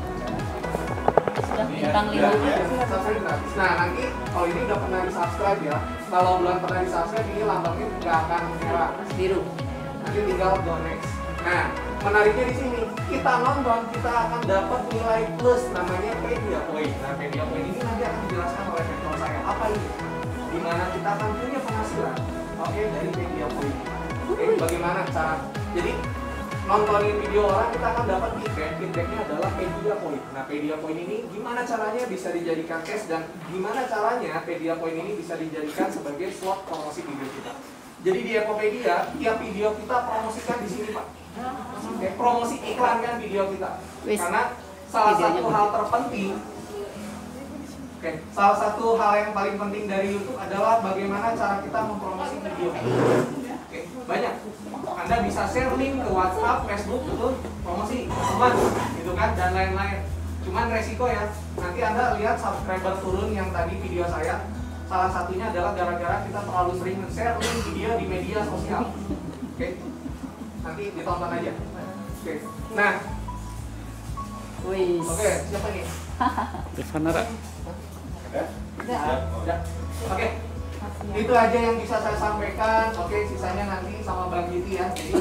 Sudah bintang 5. Subscribe gratis. Nah nanti kalau ini udah pernah di subscribe ya, kalau belum pernah di subscribe ini lambangnya nggak akan merah, Biru. nanti tinggal go next. Nah menariknya di sini kita nonton kita akan dapat nilai plus namanya Pedia Point. Nah Pedia Point ini nanti akan dijelaskan oleh mentor saya apa ini, dimana kita akan punya penghasilan. Oke, dari Pedia Point. Oke, bagaimana cara? Jadi nontonin video orang kita akan dapat feedbacknya adalah Pedia Point. Nah Pedia Point ini gimana caranya bisa dijadikan cash dan gimana caranya Pedia Point ini bisa dijadikan sebagai slot promosi video kita. Jadi di Ekopedia tiap video kita promosikan di sini Pak. Oke, promosi iklankan video kita. Karena salah satu hal terpenting, salah satu hal yang paling penting dari YouTube adalah bagaimana cara kita mempromosi video. Oke, banyak. Anda bisa share link ke WhatsApp, Facebook, itu promosi teman, gitu kan, dan lain-lain. Cuman resiko ya, nanti Anda lihat subscriber turun yang tadi video saya. Salah satunya adalah gara-gara kita terlalu sering share link video di media sosial. Oke, nanti ditonton aja. Oke, nah, oke, siapa nih? Devanara. Udah. Oke. Itu aja yang bisa saya sampaikan. Oke, sisanya nanti sama Bang Giti ya. Jadi